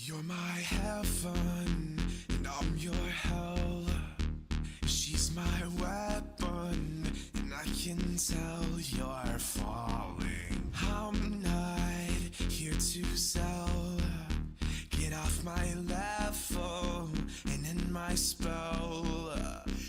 You're my heaven, and I'm your hell. She's my weapon, and I can tell you're falling. I'm not here to sell. Get off my level and end my spell.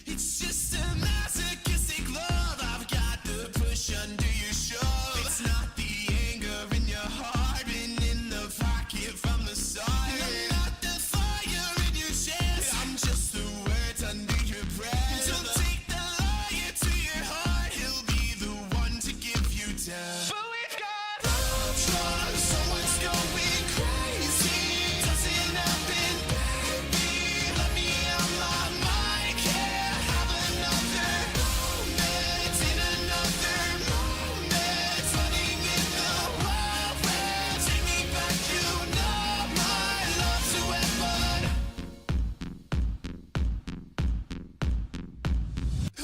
It's just a masochistic love I've got to push under your shove. It's not the anger in your heart, been in the pocket from the start. I'm not the fire in your chest, I'm just the words under your breath. Don't take the liar to your heart, he'll be the one to give you death. But we've got love drugs, someone's going crazy. Doesn't happen, baby. Let me out my mind, can't have another moment in another moment. Running in the wild west, take me back, you know my love's a weapon.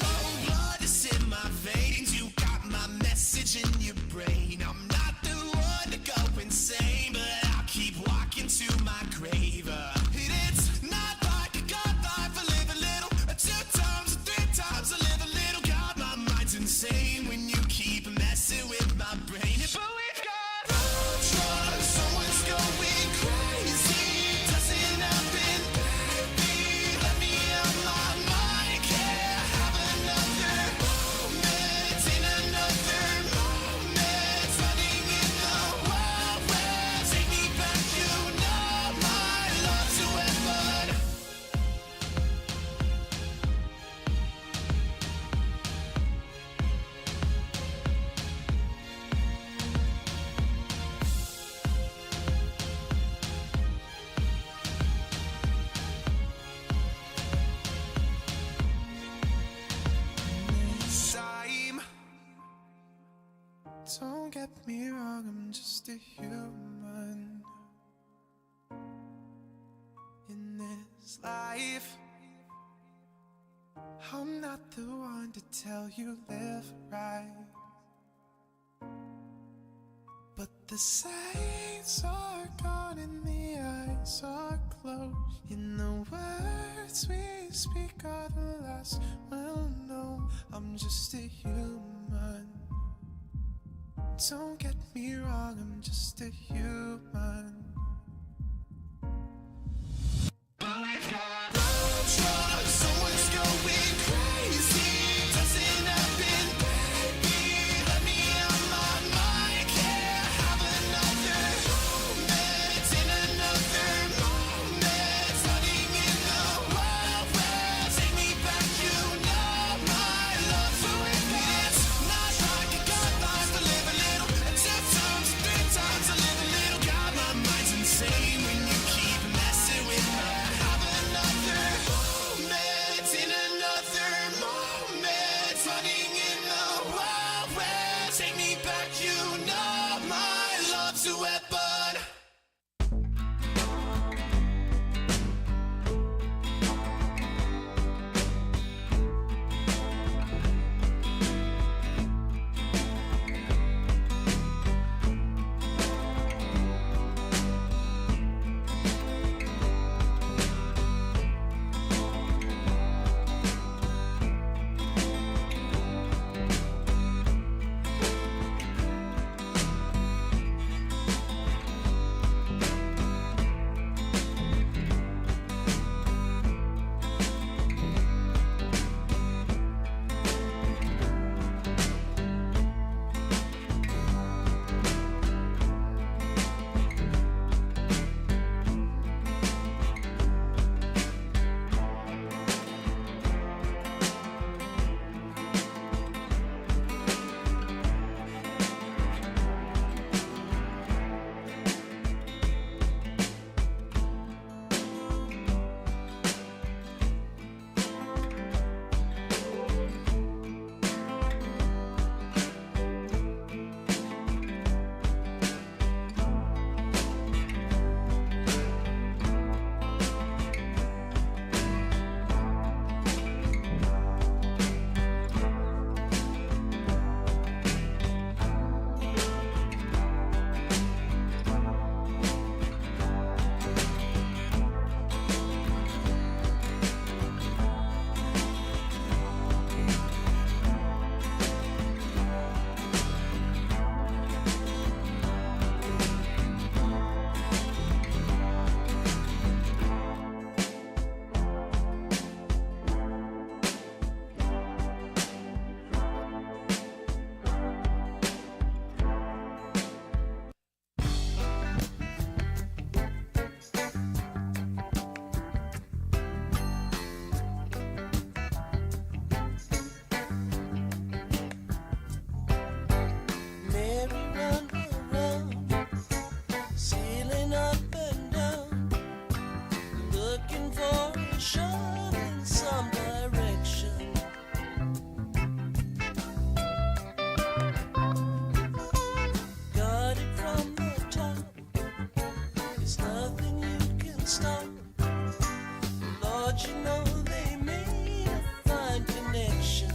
Oh, blood is in my veins, you got my message in your brain. I'm not the one to go insane, but I'll keep walking to my grave. And it's not like a god life, I live a little, 2 times, 3 times, I live a little. God, my mind's insane when you keep messing with my brain. But we've got love drugs, someone's going crazy. Doesn't happen, baby. Let me out my mind, can't have another moment in another moment. Running in the wild west, take me back, you know my love's a weapon. Time. Don't get me wrong, I'm just a human in this life. I'm not the one to tell you live right, but the saints are gone and the eyes are closed. In the words we speak are the last we'll know. I'm just a human. Don't get me wrong, I'm just a human. But we've got love drugs, someone's going crazy. Doesn't happen, baby. Let me out my mind, can't have another moment in another moment. Running in the wild west, take me back, you know my love's a weapon. It's not like a god life, I live a little, 2 times, 3 times, I live a little. God, my mind's stone. Lord, you know they made a fine connection.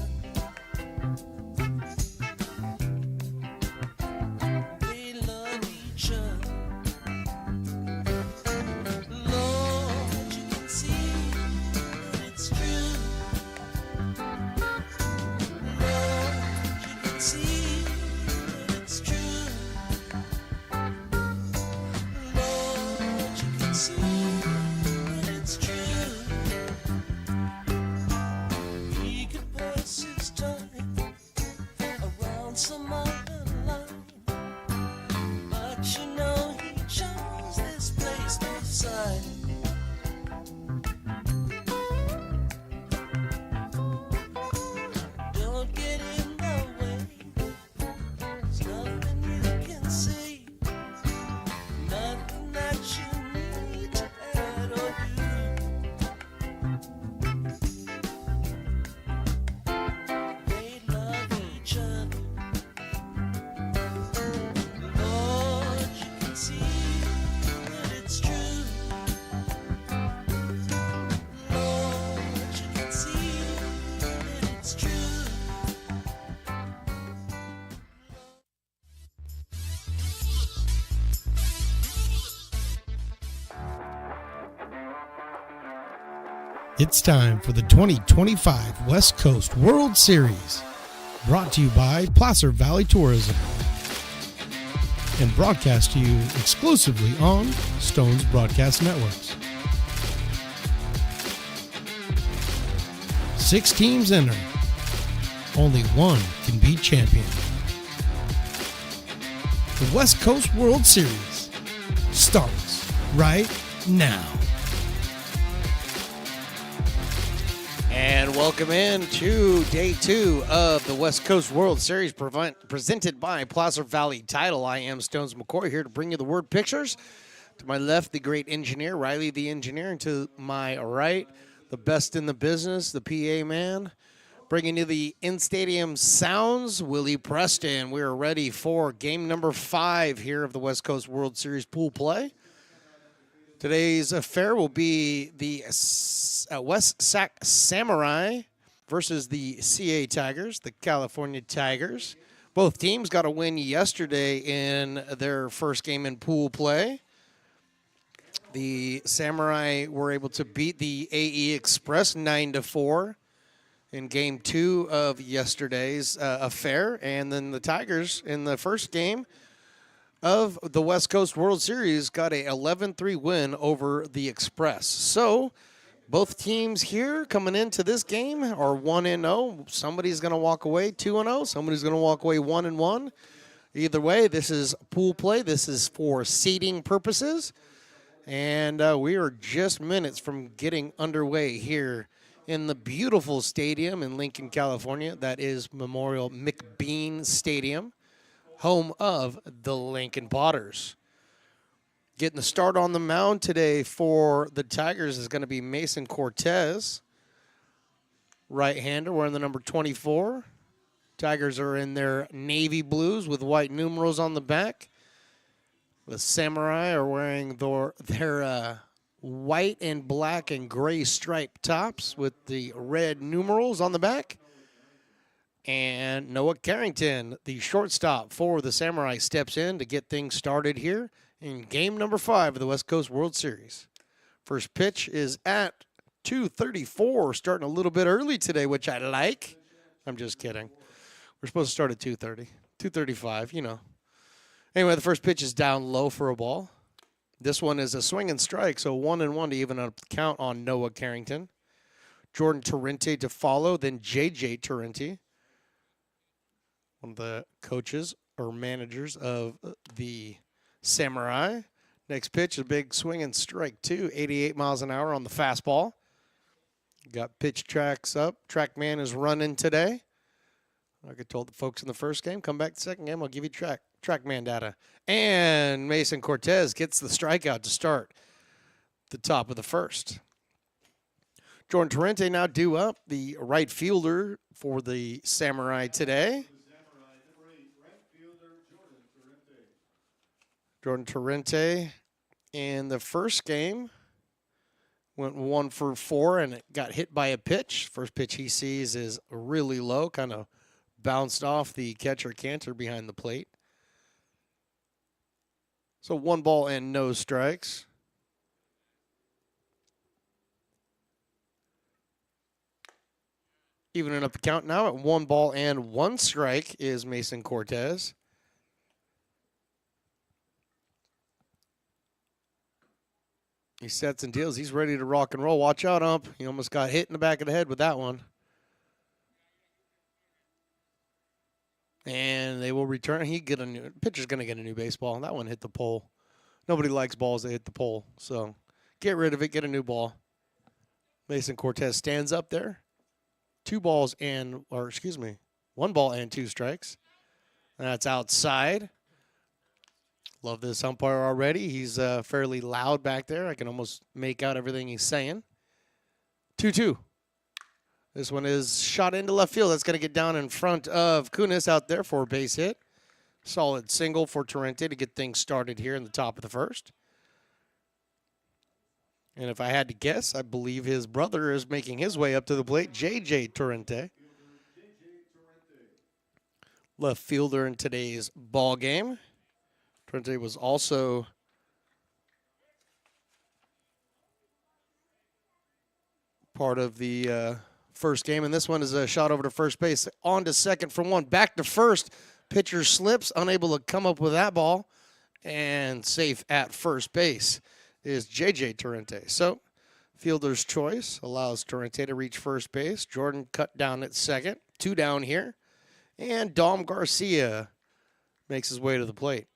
They love each other. Lord, you can see that it's true. Lord, you can see that it's true. Lord, you can see that it's true. He could pass his time around some other line, but you know he chose this place beside. Don't get in the way. There's nothing you can see, nothing that you need to add or do. They love each other. Lord, you can see that it's true. Lord, you can see that it's true. It's time for the 2025 West Coast World Series, brought to you by Placer Valley Tourism and broadcast to you exclusively on Stones Broadcast Networks. 6 teams enter. Only one can be champion. The West Coast World Series starts right now. And welcome in to day 2 of the West Coast World Series presented by Placer Valley Title. I am Stones McCoy here to bring you the word pictures. To my left, the great engineer, Riley the engineer. And to my right, the best in the business, the PA man. Bringing you the in-stadium sounds, Willie Preston. We are ready for game number 5 here of the West Coast World Series pool play. Today's affair will be the West Sac Samurai versus the CA Tigers, the California Tigers. Both teams got a win yesterday in their first game in pool play. The Samurai were able to beat the AE Express 9-4 in game 2 of yesterday's affair. And then the Tigers in the first game of the West Coast World Series got a 11-3 win over the Express. So both teams here coming into this game are 1-0. Somebody's going to walk away 2-0. Somebody's going to walk away 1-1. Either way, this is pool play. This is for seeding purposes. And we are just minutes from getting underway here in the beautiful stadium in Lincoln, California. That is Memorial McBean Stadium, home of the Lincoln Potters. Getting the start on the mound today for the Tigers is going to be Mason Cortez, right-hander, wearing the number 24. Tigers are in their navy blues with white numerals on the back. The Samurai are wearing their white and black and gray striped tops with the red numerals on the back. And Noah Carrington, the shortstop for the Samurai, steps in to get things started here in game number 5 of the West Coast World Series. First pitch is at 2:34, starting a little bit early today, which I like. I'm just kidding. We're supposed to start at 2:30, 2:35, you know. Anyway, the first pitch is down low for a ball. This one is a swing and strike, so 1-1 to even up the count on Noah Carrington. Jordan Torrente to follow, then J.J. Torrente, one of the coaches or managers of the Samurai. Next pitch, a big swing and strike, 88 miles an hour on the fastball. Got pitch tracks up. TrackMan is running today. Like I told the folks in the first game, come back the second game, I'll give you TrackMan data. And Mason Cortez gets the strikeout to start the top of the first. Jordan Torrente now due up, the right fielder for the Samurai today. Jordan Torrente in the first game Went 1 for 4 and it got hit by a pitch. First pitch he sees is really low, kind of bounced off the catcher Cantor behind the plate. So 1 ball and no strikes. Evening up the count now at 1 ball and 1 strike is Mason Cortez. He sets and deals. He's ready to rock and roll. Watch out, ump. He almost got hit in the back of the head with that one. And they will return. Pitcher's going to get a new baseball. That one hit the pole. Nobody likes balls that hit the pole. So get rid of it. Get a new ball. Mason Cortez stands up there. 1 ball and 2 strikes. And that's outside. Love this umpire already. He's fairly loud back there. I can almost make out everything he's saying. 2-2. This one is shot into left field. That's going to get down in front of Kunis out there for a base hit. Solid single for Torrente to get things started here in the top of the first. And if I had to guess, I believe his brother is making his way up to the plate, J.J. Torrente. Left fielder in today's ball game. Torrente was also part of the first game, and this one is a shot over to first base. On to second for 1. Back to first. Pitcher slips, unable to come up with that ball, and safe at first base is J.J. Torrente. So fielder's choice allows Torrente to reach first base. Jordan cut down at second. 2 down here. And Dom Garcia makes his way to the plate.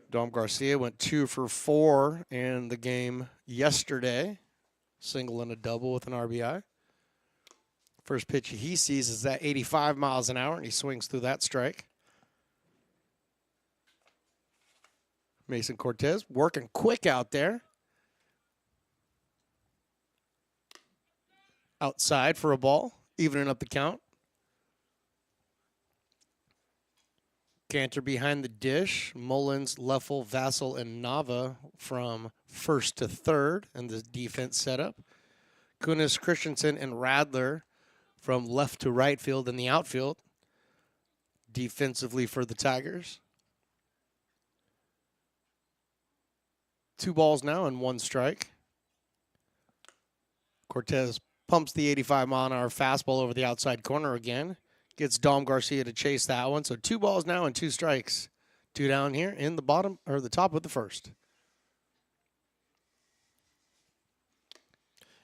Dom Garcia went 2 for 4 in the game yesterday. Single and a double with an RBI. First pitch he sees is at 85 miles an hour, and he swings through that strike. Mason Cortez working quick out there. Outside for a ball, evening up the count. Cantor behind the dish. Mullins, Leffel, Vassell, and Nava from first to third in the defense setup. Kunis, Christensen, and Radler from left to right field in the outfield. Defensively for the Tigers. 2 balls now and 1 strike. Cortez pumps the 85-mile-an-hour fastball over the outside corner again. Gets Dom Garcia to chase that one. So 2 balls now and 2 strikes. 2 down here in the bottom or the top of the first.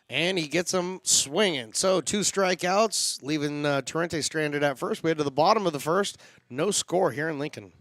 And he gets him swinging. So 2 strikeouts, leaving Torrente stranded at first. We head to the bottom of the first. No score here in Lincoln.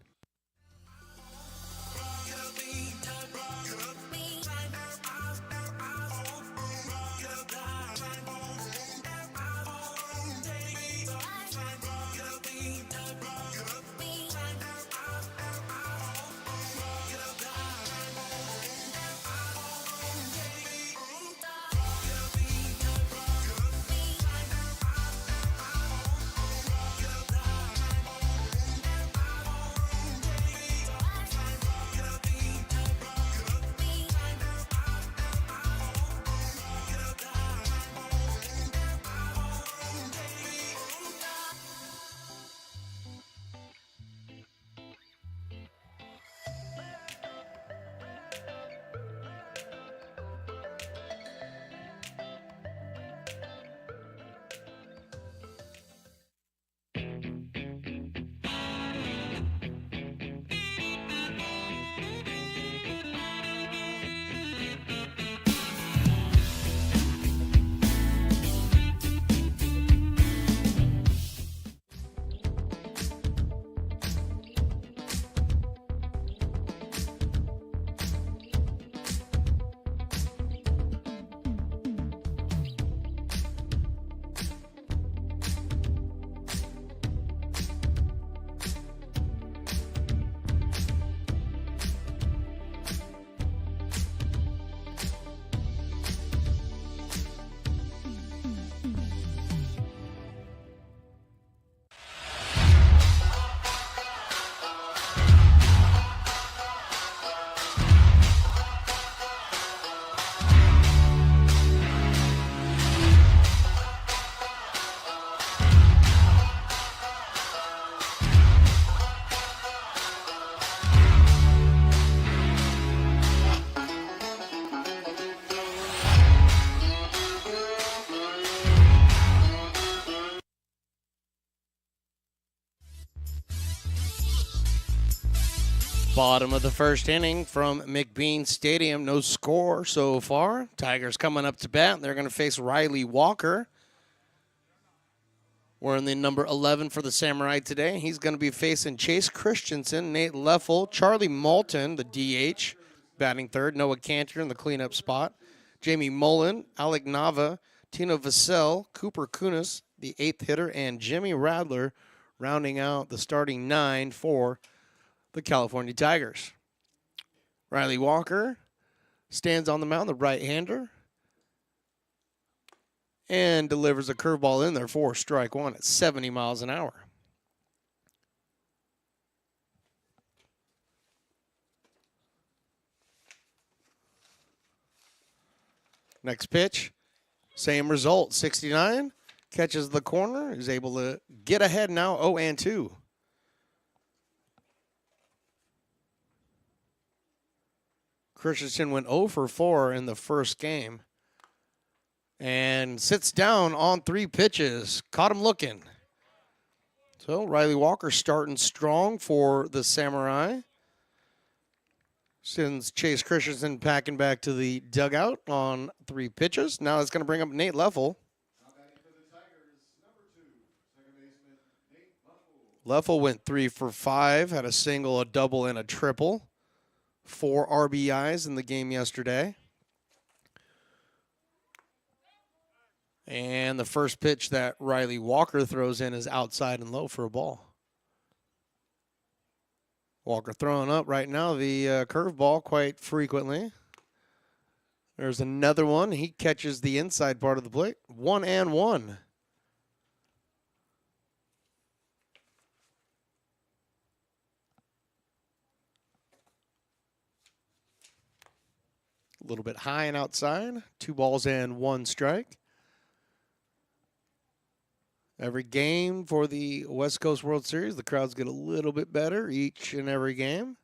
Bottom of the first inning from McBean Stadium. No score so far. Tigers coming up to bat. They're going to face Riley Walker. Wearing the number 11 for the Samurai today. He's going to be facing Chase Christensen, Nate Leffel, Charlie Malton, the DH, batting third. Noah Cantor in the cleanup spot. Jamie Mullen, Alec Nava, Tino Vassell, Cooper Kunis, the eighth hitter, and Jimmy Radler rounding out the starting 9 for the California Tigers. Riley Walker stands on the mound, the right-hander, and delivers a curveball in there for strike one at 70 miles an hour. Next pitch, same result, 69. Catches the corner, is able to get ahead now, 0-2. Christensen went 0 for 4 in the first game. And sits down on 3 pitches. Caught him looking. So Riley Walker starting strong for the Samurai. Sends Chase Christensen packing back to the dugout on 3 pitches. Now it's going to bring up Nate Leffel. Leffel went 3 for 5. Had a single, a double, and a triple. 4 RBIs in the game yesterday. And the first pitch that Riley Walker throws in is outside and low for a ball. Walker throwing up right now the curveball quite frequently. There's another one. He catches the inside part of the plate. 1-1. A little bit high and outside. 2 balls and 1 strike. Every game for the West Coast World Series, the crowds get a little bit better each and every game.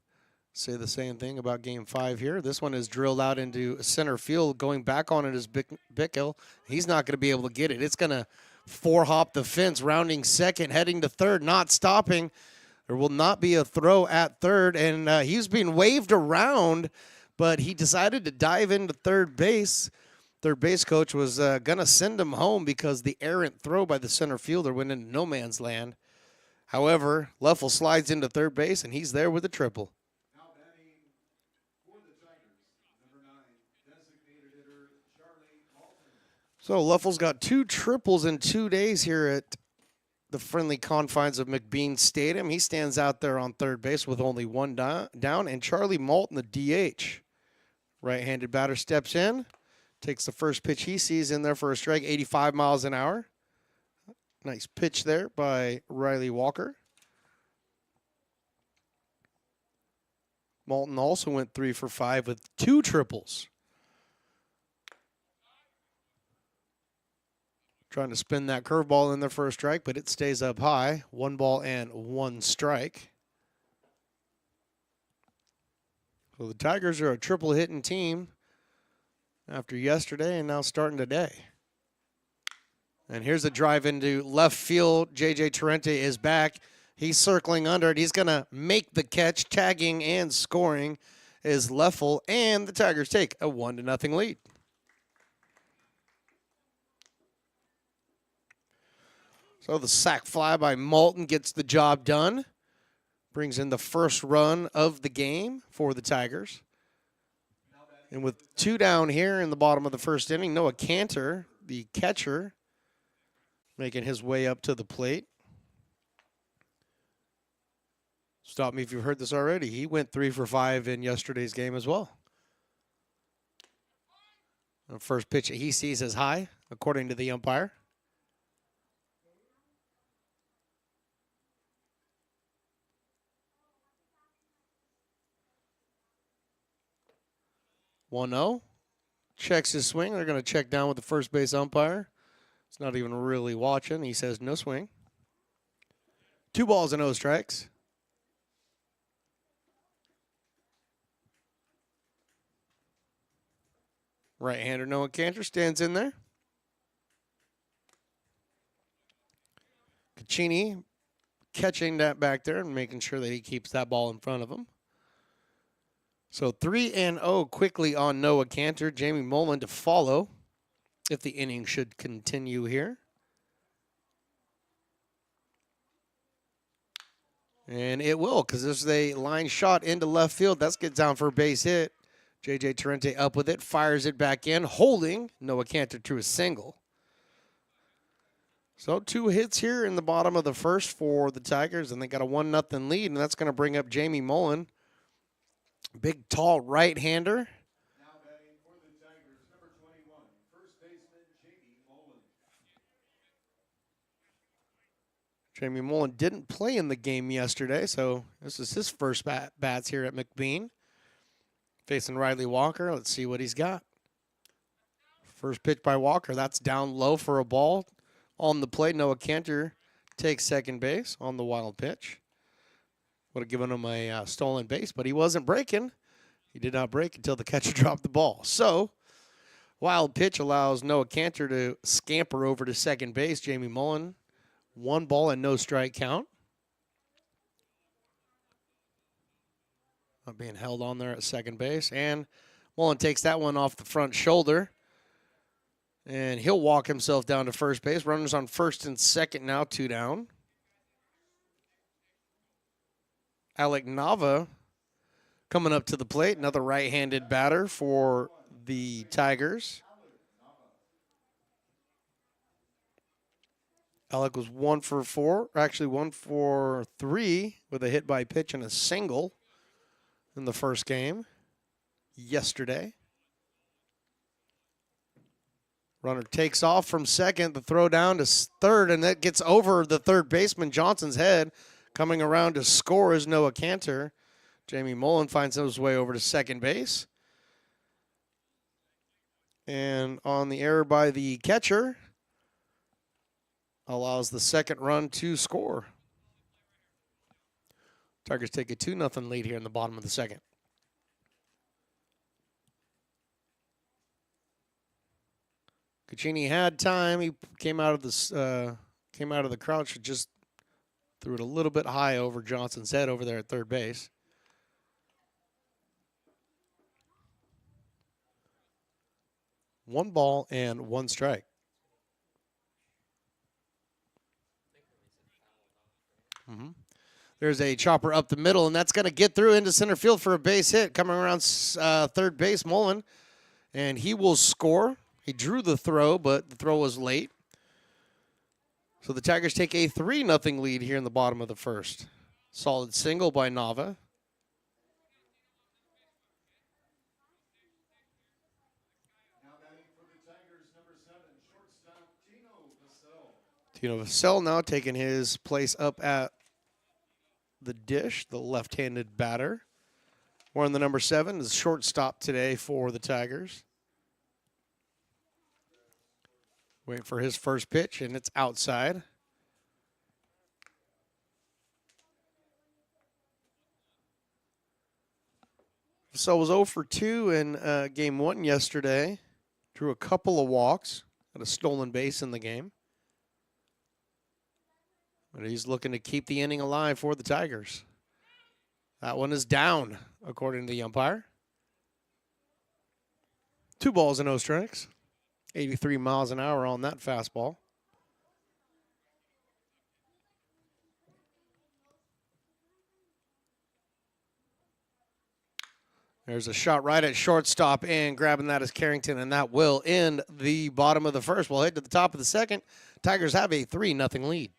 Say the same thing about Game 5 here. This one is drilled out into center field. Going back on it is Bickle. He's not going to be able to get it. It's going to 4-hop the fence, rounding second, heading to third, not stopping. There will not be a throw at third, and he's being waved around, but he decided to dive into third base. Third base coach was going to send him home because the errant throw by the center fielder went into no man's land. However, Leffel slides into third base, and he's there with a triple. Now batting for the Tigers, number 9, designated hitter Charlie Malton. So Leffel's got 2 triples in 2 days here at the friendly confines of McBean Stadium. He stands out there on third base with only 1 down, and Charlie Malton, the DH. Right-handed batter steps in. Takes the first pitch he sees in there for a strike, 85 miles an hour. Nice pitch there by Riley Walker. Malton also went 3 for 5 with 2 triples. Trying to spin that curveball in there for a strike, but it stays up high. 1 ball and 1 strike. So the Tigers are a triple hitting team after yesterday and now starting today. And here's a drive into left field. J.J. Torrente is back. He's circling under it. He's going to make the catch. Tagging and scoring is Leffel, and the Tigers take a 1-0 lead. So the sac fly by Malton gets the job done. Brings in the first run of the game for the Tigers. And with 2 down here in the bottom of the first inning, Noah Cantor, the catcher, making his way up to the plate. Stop me if you've heard this already. He went 3 for 5 in yesterday's game as well. The first pitch that he sees is high, according to the umpire. One 0. Checks his swing. They're going to check down with the first base umpire. It's not even really watching. He says no swing. 2 balls and no strikes. Right-hander Noah Cantor stands in there. Caccini catching that back there and making sure that he keeps that ball in front of him. So 3-0 quickly on Noah Cantor. Jamie Mullen to follow if the inning should continue here. And it will, because there's a line shot into left field. That's gets down for a base hit. J.J. Torrente up with it, fires it back in, holding Noah Cantor to a single. So 2 hits here in the bottom of the first for the Tigers, and they got a 1-0 lead, and that's going to bring up Jamie Mullen. Big, tall right-hander. Now batting for the Tigers, number 21, first baseman Jamie Mullen. Jamie Mullen didn't play in the game yesterday, so this is his first bats here at McBean. Facing Riley Walker. Let's see what he's got. First pitch by Walker. That's down low for a ball. On the plate, Noah Cantor takes second base on the wild pitch. Would have given him a stolen base, but he wasn't breaking. He did not break until the catcher dropped the ball. So, wild pitch allows Noah Cantor to scamper over to second base. Jamie Mullen, 1 ball and no strike count. Being held on there at second base. And Mullen takes that one off the front shoulder. And he'll walk himself down to first base. Runners on first and second now, 2 down. Alec Nava coming up to the plate. Another right-handed batter for the Tigers. Alec was 1 for 4, actually 1 for 3 with a hit by pitch and a single in the first game yesterday. Runner takes off from second, the throw down to third, and that gets over the third baseman Johnson's head. Coming around to score is Noah Cantor. Jamie Mullen finds his way over to second base. And on the error by the catcher, allows the second run to score. Tigers take a 2-0 lead here in the bottom of the second. Caccini had time. He came out of the crouch, just threw it a little bit high over Johnson's head over there at third base. One ball and 1 strike. There's a chopper up the middle, and that's going to get through into center field for a base hit. Coming around third base, Mullen, and he will score. He drew the throw, but the throw was late. So the Tigers take a 3-0 lead here in the bottom of the first. Solid single by Nava. Now batting for the Tigers, number 7, shortstop Tino Vassell. Tino Vassell now taking his place up at the dish, the left-handed batter. Wearing the number 7 is shortstop today for the Tigers. Waiting for his first pitch, and it's outside. Vassell was 0 for 2 in game 1 yesterday. Drew a couple of walks, had a stolen base in the game. But he's looking to keep the inning alive for the Tigers. That one is down, according to the umpire. 2 balls and no strikes. 83 miles an hour on that fastball. There's a shot right at shortstop, and grabbing that is Carrington, and that will end the bottom of the first. We'll head to the top of the second. Tigers have a 3-0 lead.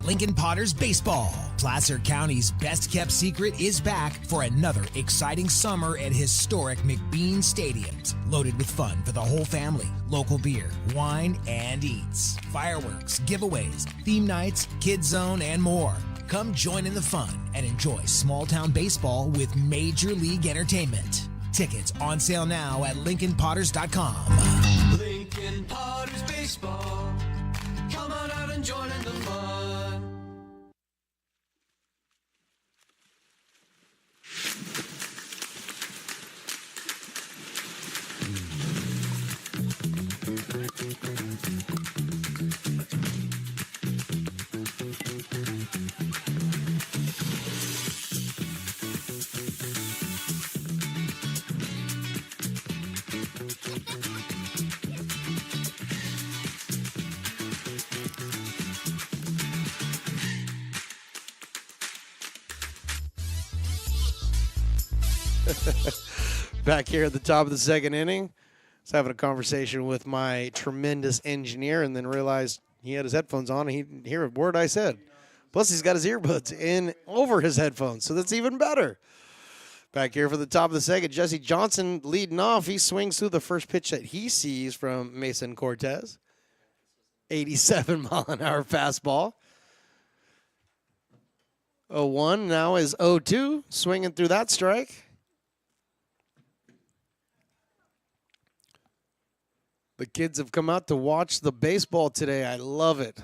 Lincoln Potters Baseball. Placer County's best-kept secret is back for another exciting summer at historic McBean Stadiums. Loaded with fun for the whole family, local beer, wine, and eats. Fireworks, giveaways, theme nights, kids zone, and more. Come join in the fun and enjoy small town baseball with Major League Entertainment. Tickets on sale now at LincolnPotters.com. Lincoln Potters Baseball. Come on out and join in the fun. Back here at the top of the second inning, I was having a conversation with my tremendous engineer and then realized he had his headphones on and he didn't hear a word I said. Plus, he's got his earbuds in over his headphones, so that's even better. Back here for the top of the second, Jesse Johnson leading off. He swings through the first pitch that he sees from Mason Cortez. 87-mile-an-hour fastball. 0-1 now is 0-2, swinging through that strike. The kids have come out to watch the baseball today. I love it.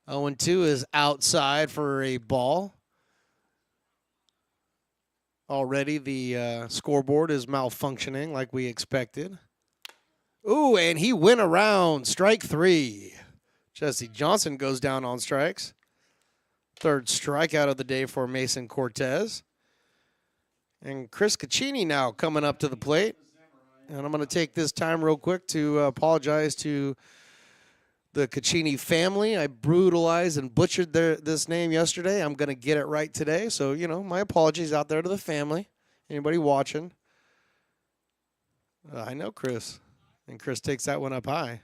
0-2 is outside for a ball. Already the scoreboard is malfunctioning like we expected. Ooh, and he went around. Strike three. Jesse Johnson goes down on strikes. Third strikeout of the day for Mason Cortez. And Chris Caccini now coming up to the plate. And I'm going to take this time real quick to apologize to the Caccini family. I brutalized and butchered this name yesterday. I'm going to get it right today. So, you know, my apologies out there to the family. Anybody watching? I know Chris. And Chris takes that one up high.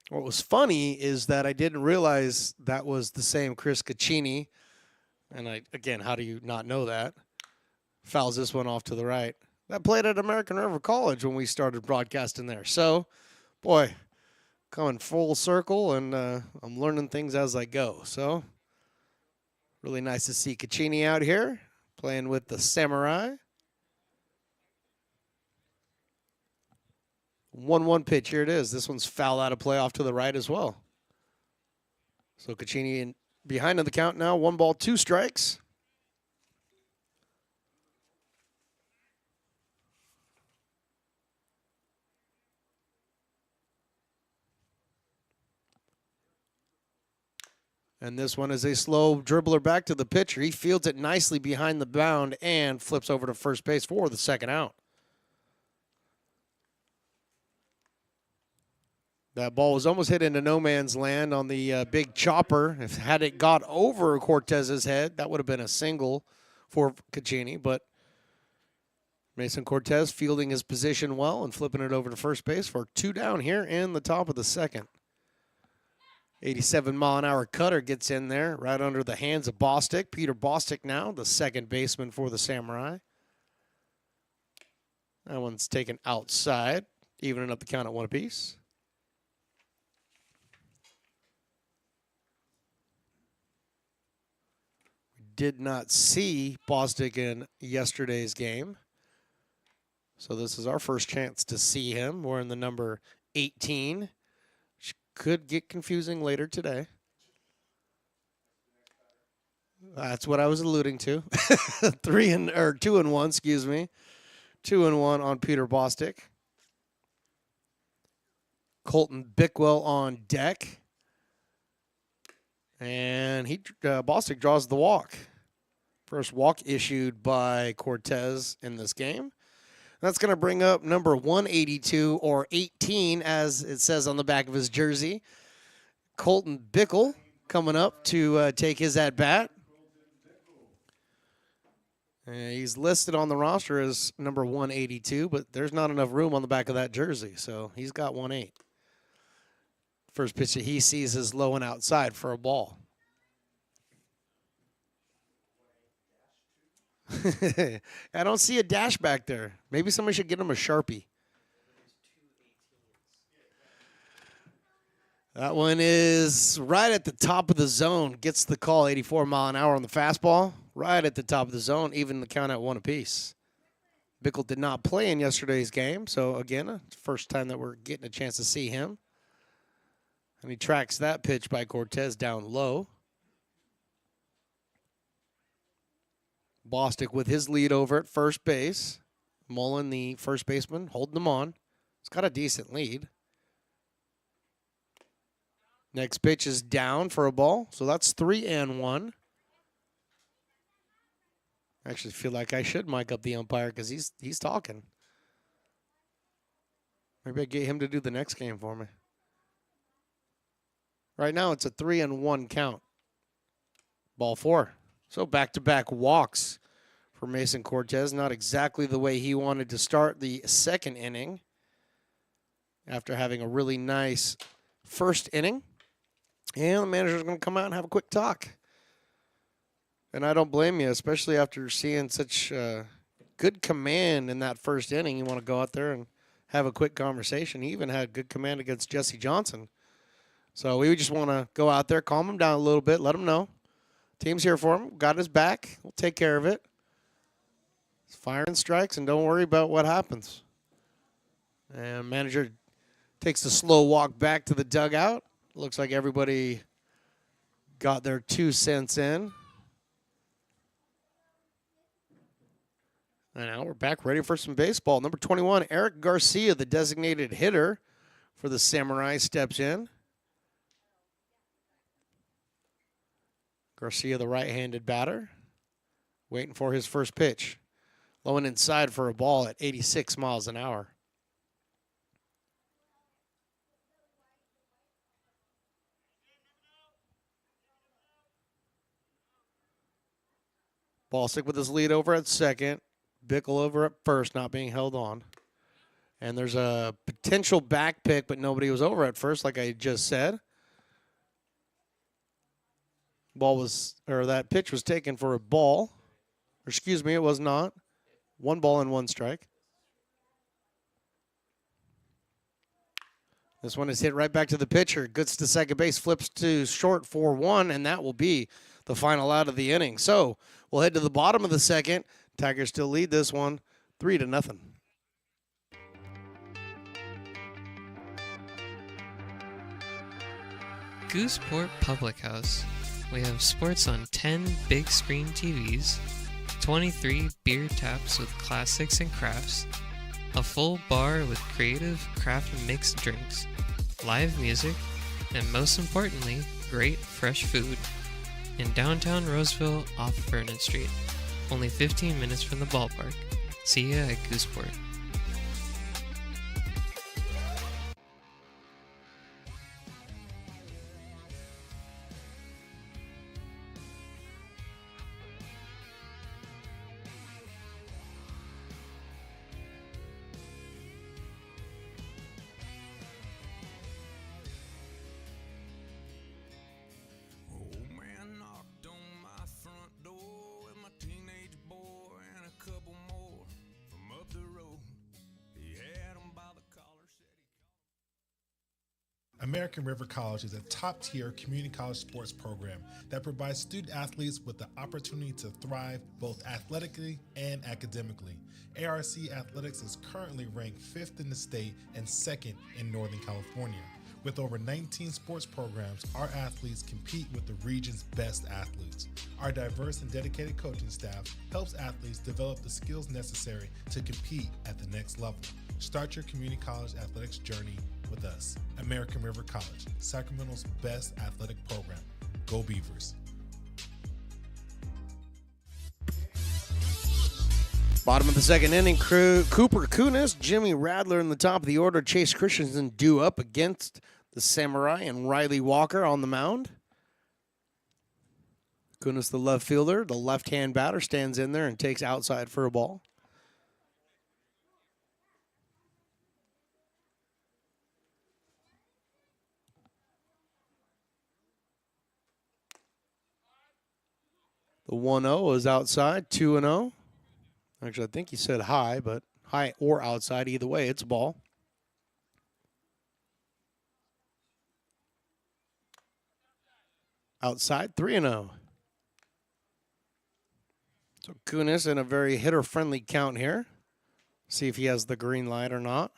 What was funny is that I didn't realize that was the same Chris Caccini. And, again, how do you not know that? Fouls this one off to the right. That played at American River College when we started broadcasting there. So, boy, coming full circle, and I'm learning things as I go. So, really nice to see Caccini out here playing with the Samurai. 1-1 pitch. Here it is. This one's foul out of play off to the right as well. So, Caccini behind on the count now. 1 ball, 2 strikes. And this one is a slow dribbler back to the pitcher. He fields it nicely behind the mound and flips over to first base for the second out. That ball was almost hit into no man's land on the big chopper. If had it got over Cortez's head, that would have been a single for Caccini. But Mason Cortez fielding his position well and flipping it over to first base for 2 down here in the top of the second. 87-mile-an-hour cutter gets in there right under the hands of Bostic. Peter Bostic now, the second baseman for the Samurai. That one's taken outside, evening up the count at 1 apiece. Did not see Bostic in yesterday's game. So this is our first chance to see him. We're in the number 18. Could get confusing later today. That's what I was alluding to. 2-1, excuse me. 2-1 on Peter Bostic. Colton Bickwell on deck. And Bostic draws the walk. First walk issued by Cortez in this game. That's going to bring up number 182 or 18, as it says on the back of his jersey. Colton Bickle coming up to take his at-bat. He's listed on the roster as number 182, but there's not enough room on the back of that jersey, so he's got 1-8. First pitch that he sees is low and outside for a ball. I don't see a dash back there. Maybe somebody should get him a Sharpie. That one is right at the top of the zone. Gets the call, 84 mile an hour on the fastball. Right at the top of the zone, even the count at 1 apiece. Bickle did not play in yesterday's game, so again, it's the first time that we're getting a chance to see him. And he tracks that pitch by Cortez down low. Bostic with his lead over at first base. Mullen, the first baseman, holding him on. He's got a decent lead. Next pitch is down for a ball, so that's 3-1. I actually feel like I should mic up the umpire because he's talking. Maybe I get him to do the next game for me. Right now it's a 3-1 count. Ball 4. So back-to-back walks for Mason Cortez. Not exactly the way he wanted to start the second inning after having a really nice first inning. And the manager's going to come out and have a quick talk. And I don't blame you, especially after seeing such good command in that first inning. You want to go out there and have a quick conversation. He even had good command against Jesse Johnson. So we just want to go out there, calm him down a little bit, let him know. Team's here for him. Got his back. We'll take care of it. It's firing strikes, and don't worry about what happens. And manager takes the slow walk back to the dugout. Looks like everybody got their 2 cents in. And now we're back ready for some baseball. Number 21, Eric Garcia, the designated hitter for the Samurai, steps in. Garcia, the right-handed batter, waiting for his first pitch. Low and inside for a ball at 86 miles an hour. Ballstick with his lead over at second. Bickle over at first, not being held on. And there's a potential back pick, but nobody was over at first, like I just said. That pitch was taken for a ball. Or excuse me, it was not. 1 ball and 1 strike. This one is hit right back to the pitcher. Gets to second base, flips to short for 1, and that will be the final out of the inning. So we'll head to the bottom of the second. Tigers still lead this one 3-0. Gooseport Public House. We have sports on 10 big screen TVs, 23 beer taps with classics and crafts, a full bar with creative craft mixed drinks, live music, and most importantly, great fresh food. In downtown Roseville off Vernon Street. Only 15 minutes from the ballpark. See ya at Gooseport. American River College is a top-tier community college sports program that provides student athletes with the opportunity to thrive both athletically and academically. ARC Athletics is currently ranked 5th in the state and 2nd in Northern California. With over 19 sports programs, our athletes compete with the region's best athletes. Our diverse and dedicated coaching staff helps athletes develop the skills necessary to compete at the next level. Start your community college athletics journey with us. American River College, Sacramento's best athletic program. Go Beavers. Bottom of the second inning, Cooper Kunis, Jimmy Radler in the top of the order, Chase Christensen due up against the Samurai, and Riley Walker on the mound. Kunis, the left fielder, the left-hand batter, stands in there and takes outside for a ball. The 1-0 is outside, 2-0. Actually, I think he said high, but high or outside, either way, it's a ball. outside, 3-0. So Kunis in a very hitter-friendly count here. See if he has the green light or not.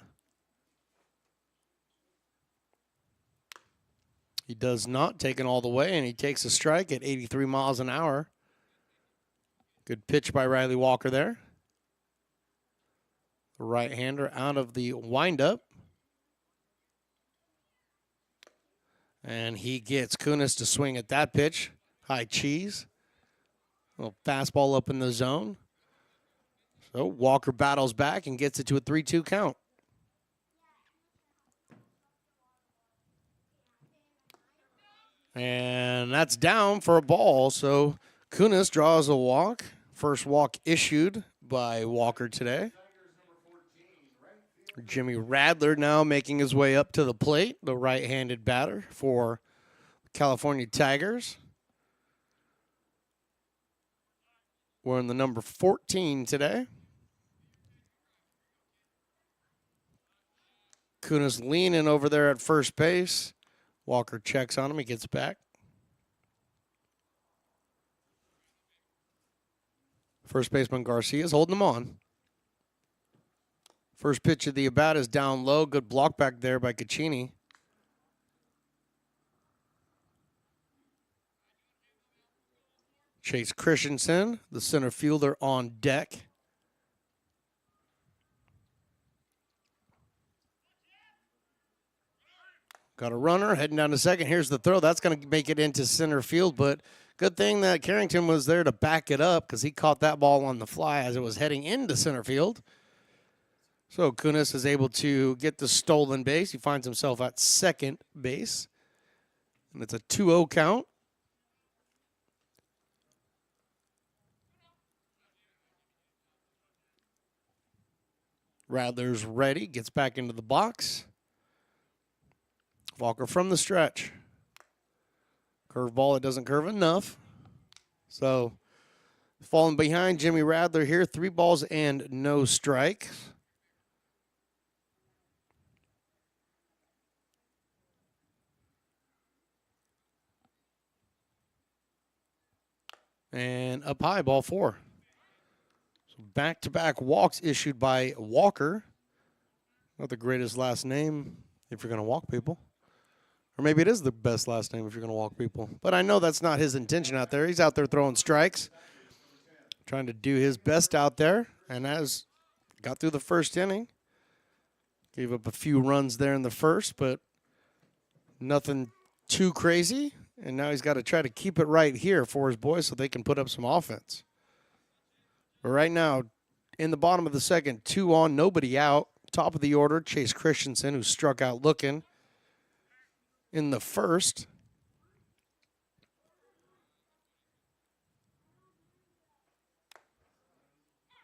He does not, taken all the way, and he takes a strike at 83 miles an hour. Good pitch by Riley Walker there. The right-hander out of the windup. And he gets Kunis to swing at that pitch. High cheese. Little fastball up in the zone. So Walker battles back and gets it to a 3-2 count. And that's down for a ball. So Kunis draws a walk. First walk issued by Walker today. Jimmy Radler now making his way up to the plate, the right-handed batter for California Tigers. We're in the number 14 today. Kunis leaning over there at first base. Walker checks on him. He gets back. First baseman Garcia is holding him on. First pitch of the at-bat is down low. Good block back there by Caccini. Chase Christensen, the center fielder, on deck. Got a runner heading down to second. Here's the throw. That's going to make it into center field, but good thing that Carrington was there to back it up because he caught that ball on the fly as it was heading into center field. So Kunis is able to get the stolen base. He finds himself at second base, and it's a 2-0 count. Radler's ready, gets back into the box. Walker from the stretch. Curveball, it doesn't curve enough. So falling behind Jimmy Radler here, 3 balls and no strikes. And up high, ball 4. Back-to-back walks issued by Walker. Not the greatest last name if you're going to walk people. Or maybe it is the best last name if you're going to walk people. But I know that's not his intention out there. He's out there throwing strikes, trying to do his best out there. And as got through the first inning, gave up a few runs there in the first, but nothing too crazy. And now he's got to try to keep it right here for his boys so they can put up some offense. But right now, in the bottom of the second, 2 on, nobody out. Top of the order, Chase Christensen, who struck out looking in the first.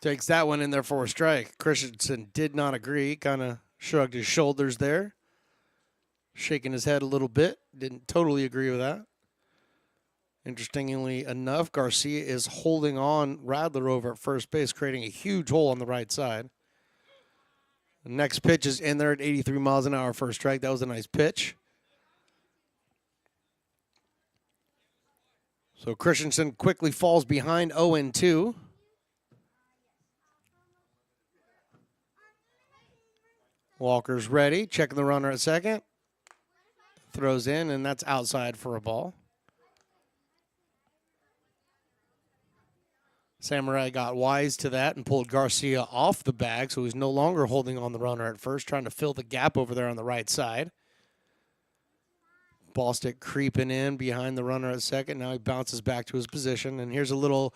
Takes that one in there for a strike. Christensen did not agree, kind of shrugged his shoulders there, shaking his head a little bit. Didn't totally agree with that. Interestingly enough, Garcia is holding on Radler over at first base, creating a huge hole on the right side. The next pitch is in there at 83 miles an hour for a strike. That was a nice pitch. So Christensen quickly falls behind 0-2. Walker's ready, checking the runner at second. Throws in, and that's outside for a ball. Samurai got wise to that and pulled Garcia off the bag, so he's no longer holding on the runner at first, trying to fill the gap over there on the right side. Ball stick creeping in behind the runner at second. Now he bounces back to his position, and here's a little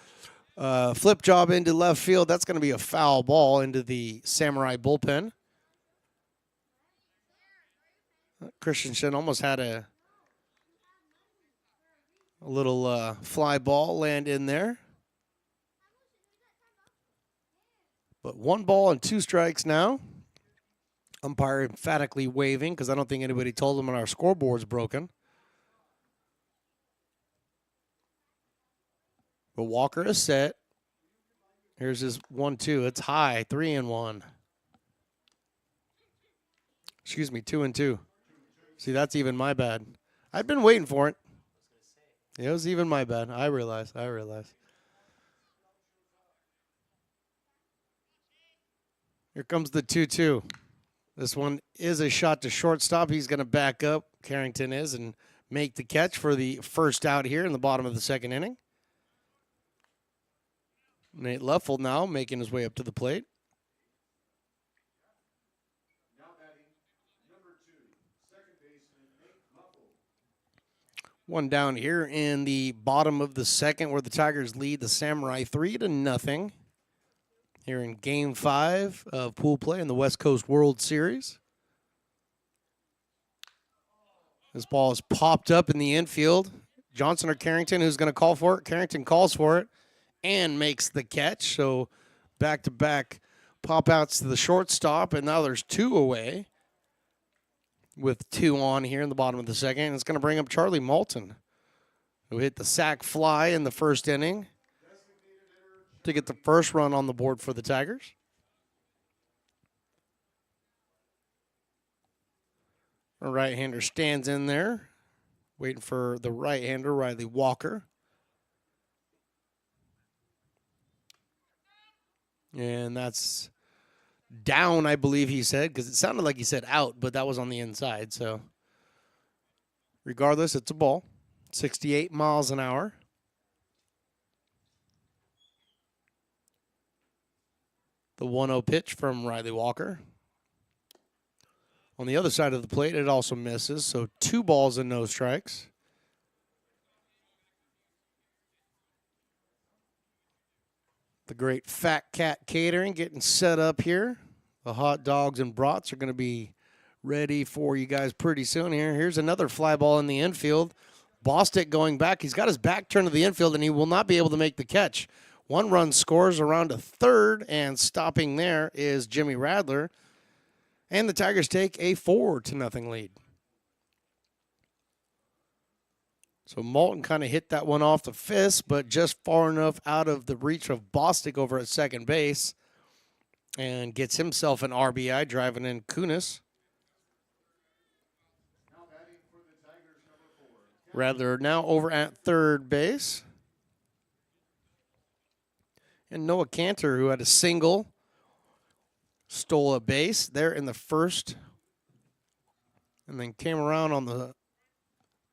flip job into left field. That's going to be a foul ball into the Samurai bullpen. Christensen almost had a little fly ball land in there. But 1 ball and 2 strikes now. Umpire emphatically waving because I don't think anybody told him our scoreboard's broken. But Walker is set. Here's his 1-2. It's high, 3-1. Excuse me, 2-2. See, that's even my bad. I've been waiting for it. It was even my bad. I realize. Here comes the 2-2. This one is a shot to shortstop. He's going to back up, Carrington is, and make the catch for the first out here in the bottom of the second inning. Nate Leffel now making his way up to the plate. Now batting, number 2, second baseman Nate Leffel. One down here in the bottom of the second where the Tigers lead the Samurai 3-0 here in Game 5 of pool play in the West Coast World Series. This ball is popped up in the infield. Johnson or Carrington, who's going to call for it? Carrington calls for it and makes the catch. So back-to-back pop-outs to the shortstop, and now there's 2 away with 2 on here in the bottom of the second. And it's going to bring up Charlie Moulton, who hit the sac fly in the first inning to get the first run on the board for the Tigers. A right-hander stands in there, waiting for the right-hander, Riley Walker. And that's down, I believe he said, because it sounded like he said out, but that was on the inside. So regardless, it's a ball. 68 miles an hour. The 1-0 pitch from Riley Walker. On the other side of the plate, it also misses, so 2 balls and no strikes. The great Fat Cat Catering getting set up here. The hot dogs and brats are going to be ready for you guys pretty soon here. Here's another fly ball in the infield. Bostic going back. He's got his back turned to the infield, and he will not be able to make the catch. 1 run scores around a third, and stopping there is Jimmy Radler. And the Tigers take a 4-0 lead. So Moulton kind of hit that one off the fist, but just far enough out of the reach of Bostic over at second base, and gets himself an RBI, driving in Kunis. Now batting for the Tigers, number 4. Radler now over at third base. And Noah Cantor, who had a single, stole a base there in the first, and then came around on the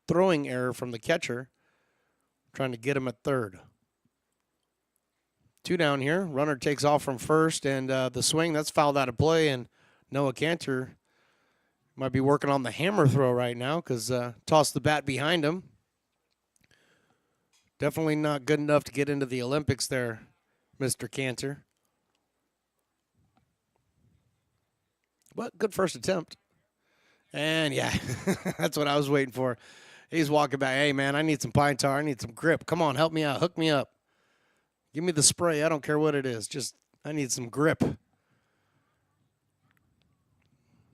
throwing error from the catcher, trying to get him at third. 2 down here. Runner takes off from first, and the swing, that's fouled out of play, and Noah Cantor might be working on the hammer throw right now because tossed the bat behind him. Definitely not good enough to get into the Olympics there, Mr. Cantor. But good first attempt. And, yeah, that's what I was waiting for. He's walking back. Hey, man, I need some pine tar. I need some grip. Come on, help me out. Hook me up. Give me the spray. I don't care what it is. Just, I need some grip.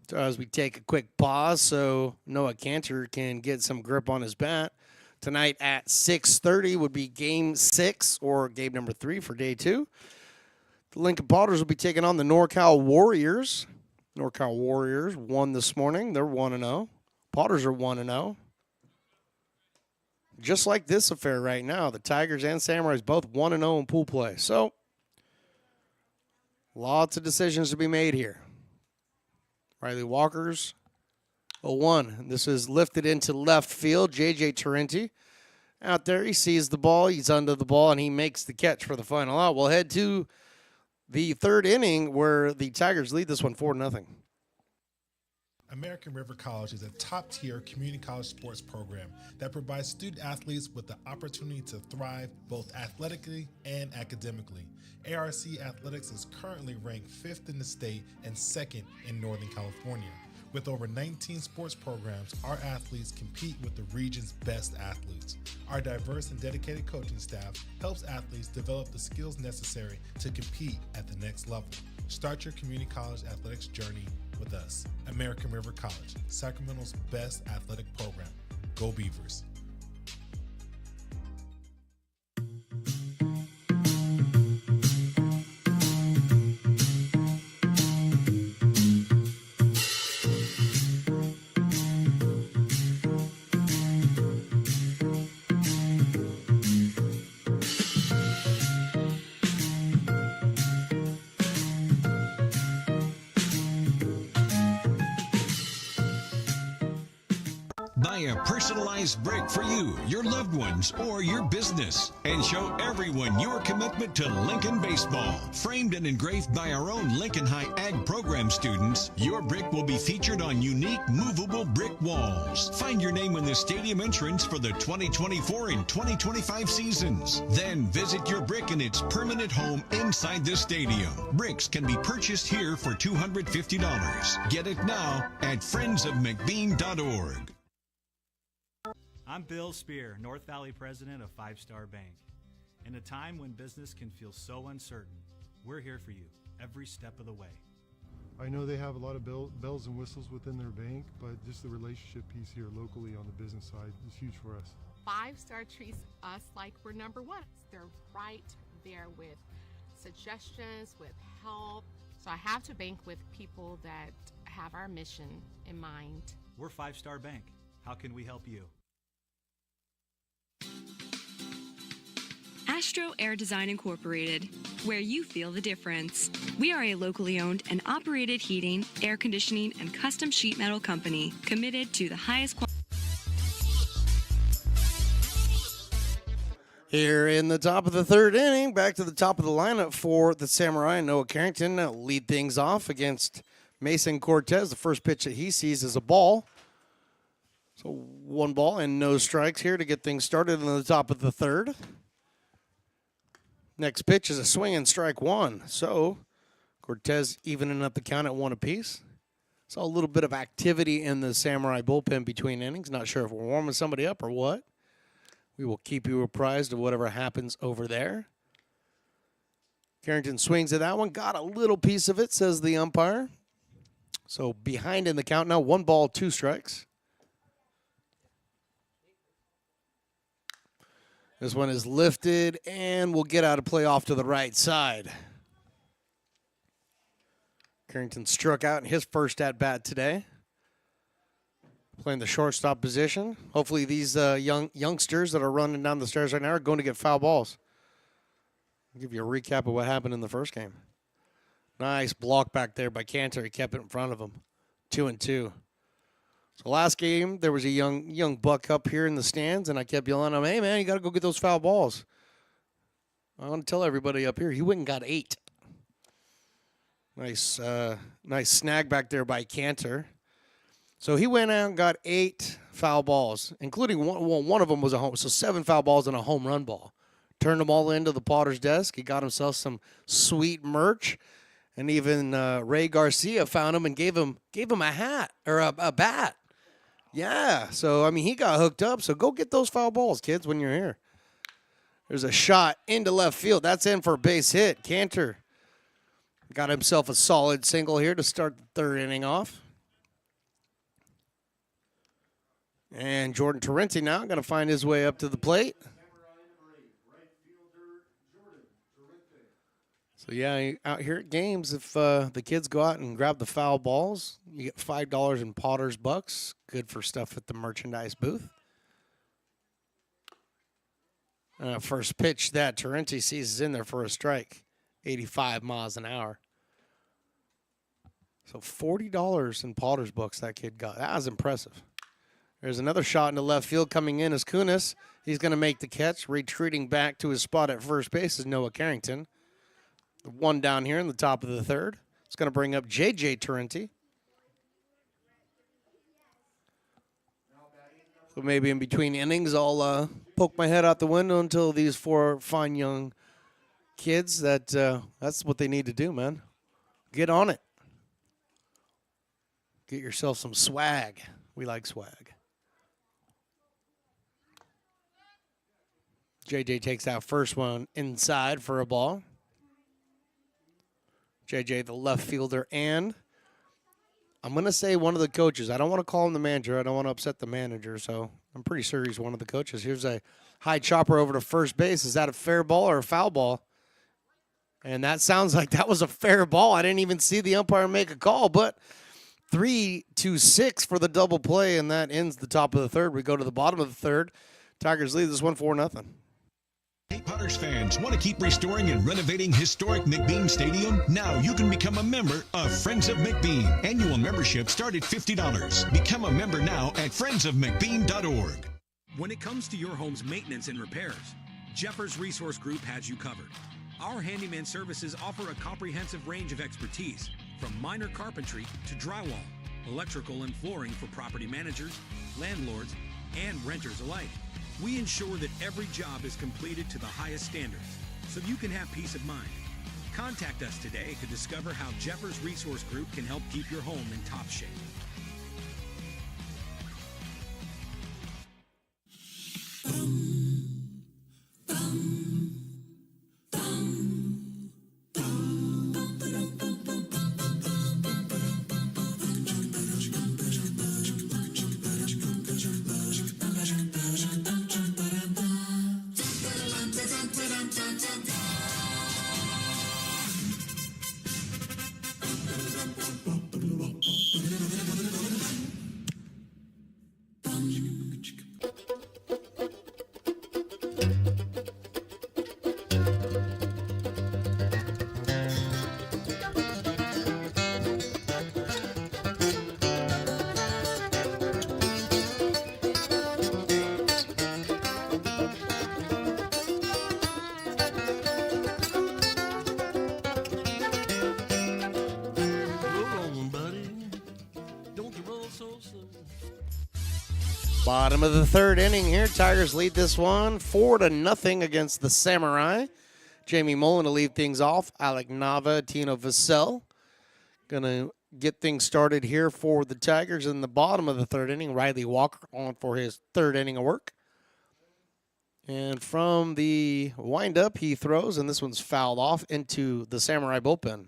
So as we take a quick pause so Noah Cantor can get some grip on his bat. Tonight at 6:30 would be Game 6 or game number 3 for Day 2. The Lincoln Potters will be taking on the NorCal Warriors. NorCal Warriors won this morning. They're 1-0. Potters are 1-0. Just like this affair right now, the Tigers and Samurais both 1-0 in pool play. So, lots of decisions to be made here. Riley Walker's 0-1. This is lifted into left field. J.J. Tarenti out there. He sees the ball. He's under the ball, and he makes the catch for the final out. We'll head to the third inning where the Tigers lead this one 4-0. American River College is a top-tier community college sports program that provides student-athletes with the opportunity to thrive both athletically and academically. ARC Athletics is currently ranked 5th in the state and 2nd in Northern California. With over 19 sports programs, our athletes compete with the region's best athletes. Our diverse and dedicated coaching staff helps athletes develop the skills necessary to compete at the next level. Start your community college athletics journey with us. American River College, Sacramento's best athletic program. Go Beavers. Buy a personalized brick for you, your loved ones, or your business, and show everyone your commitment to Lincoln baseball. Framed and engraved by our own Lincoln High Ag program students, your brick will be featured on unique movable brick walls. Find your name in the stadium entrance for the 2024 and 2025 seasons. Then visit your brick in its permanent home inside the stadium. Bricks can be purchased here for $250. Get it now at friendsofmcbean.org. I'm Bill Spear, North Valley president of Five Star Bank. In a time when business can feel so uncertain, we're here for you every step of the way. I know they have a lot of bells and whistles within their bank, but just the relationship piece here locally on the business side is huge for us. Five Star treats us like we're number one. They're right there with suggestions, with help. So I have to bank with people that have our mission in mind. We're Five Star Bank. How can we help you? Astro Air Design Incorporated, where you feel the difference. We are a locally owned and operated heating, air conditioning, and custom sheet metal company committed to the highest quality. Here in the top of the third inning, back to the top of the lineup for the Samurai. Noah Carrington lead things off against Mason Cortez. The first pitch that he sees is a ball. So 1 ball and no strikes here to get things started in the top of the third. Next pitch is a swing and strike 1. So Cortez evening up the count at 1 apiece. Saw a little bit of activity in the Samurai bullpen between innings. Not sure if we're warming somebody up or what. We will keep you apprised of whatever happens over there. Carrington swings at that one. Got a little piece of it, says the umpire. So behind in the count now. 1 ball, 2 strikes. This one is lifted and will get out of play off to the right side. Carrington struck out in his first at-bat today. Playing the shortstop position. Hopefully these youngsters that are running down the stairs right now are going to get foul balls. I'll give you a recap of what happened in the first game. Nice block back there by Cantor. He kept it in front of him. 2-2. So last game, there was a young buck up here in the stands, and I kept yelling at him, hey, man, you got to go get those foul balls. I want to tell everybody up here, he went and got 8. Nice snag back there by Cantor. So he went out and got 8 foul balls, including one of them was a home. So 7 foul balls and a home run ball. Turned them all into the Potter's desk. He got himself some sweet merch. And even Ray Garcia found him and gave him a hat or a bat. Yeah. So, I mean, he got hooked up. So go get those foul balls, kids, when you're here. There's a shot into left field. That's in for a base hit. Cantor got himself a solid single here to start the third inning off. And Jordan Torrenti now going to find his way up to the plate. So, yeah, out here at games, if the kids go out and grab the foul balls, you get $5 in Potter's Bucks. Good for stuff at the merchandise booth. First pitch that Torrenti sees is in there for a strike. 85 miles an hour. So $40 in Potter's Bucks that kid got. That was impressive. There's another shot into left field coming in as Kunis. He's going to make the catch. Retreating back to his spot at first base is Noah Carrington. The one down here in the top of the third. It's going to bring up J.J. Torrenti. So maybe in between innings, I'll poke my head out the window until these 4 fine young kids that's what they need to do, man. Get on it. Get yourself some swag. We like swag. JJ takes that first one inside for a ball. JJ, the left fielder, and I'm going to say one of the coaches. I don't want to call him the manager. I don't want to upset the manager, so I'm pretty sure he's one of the coaches. Here's a high chopper over to first base. Is that a fair ball or a foul ball? And that sounds like that was a fair ball. I didn't even see the umpire make a call, but 3-6 for the double play, and that ends the top of the third. We go to the bottom of the third. Tigers lead this one 4-0. Hey, Potters fans, want to keep restoring and renovating historic McBean Stadium? Now you can become a member of Friends of McBean. Annual membership start at $50. Become a member now at friendsofmcbean.org. When it comes to your home's maintenance and repairs, Jeffers Resource Group has you covered. Our handyman services offer a comprehensive range of expertise, from minor carpentry to drywall, electrical and flooring for property managers, landlords, and renters alike. We ensure that every job is completed to the highest standards, so you can have peace of mind. Contact us today to discover how Jeffers Resource Group can help keep your home in top shape. Bottom of the third inning here. Tigers lead this one 4-0 against the Samurai. Jamie Mullen to lead things off. Alec Nava, Tino Vassell. Gonna get things started here for the Tigers in the bottom of the third inning. Riley Walker on for his third inning of work. And from the windup, he throws, and this one's fouled off into the Samurai bullpen.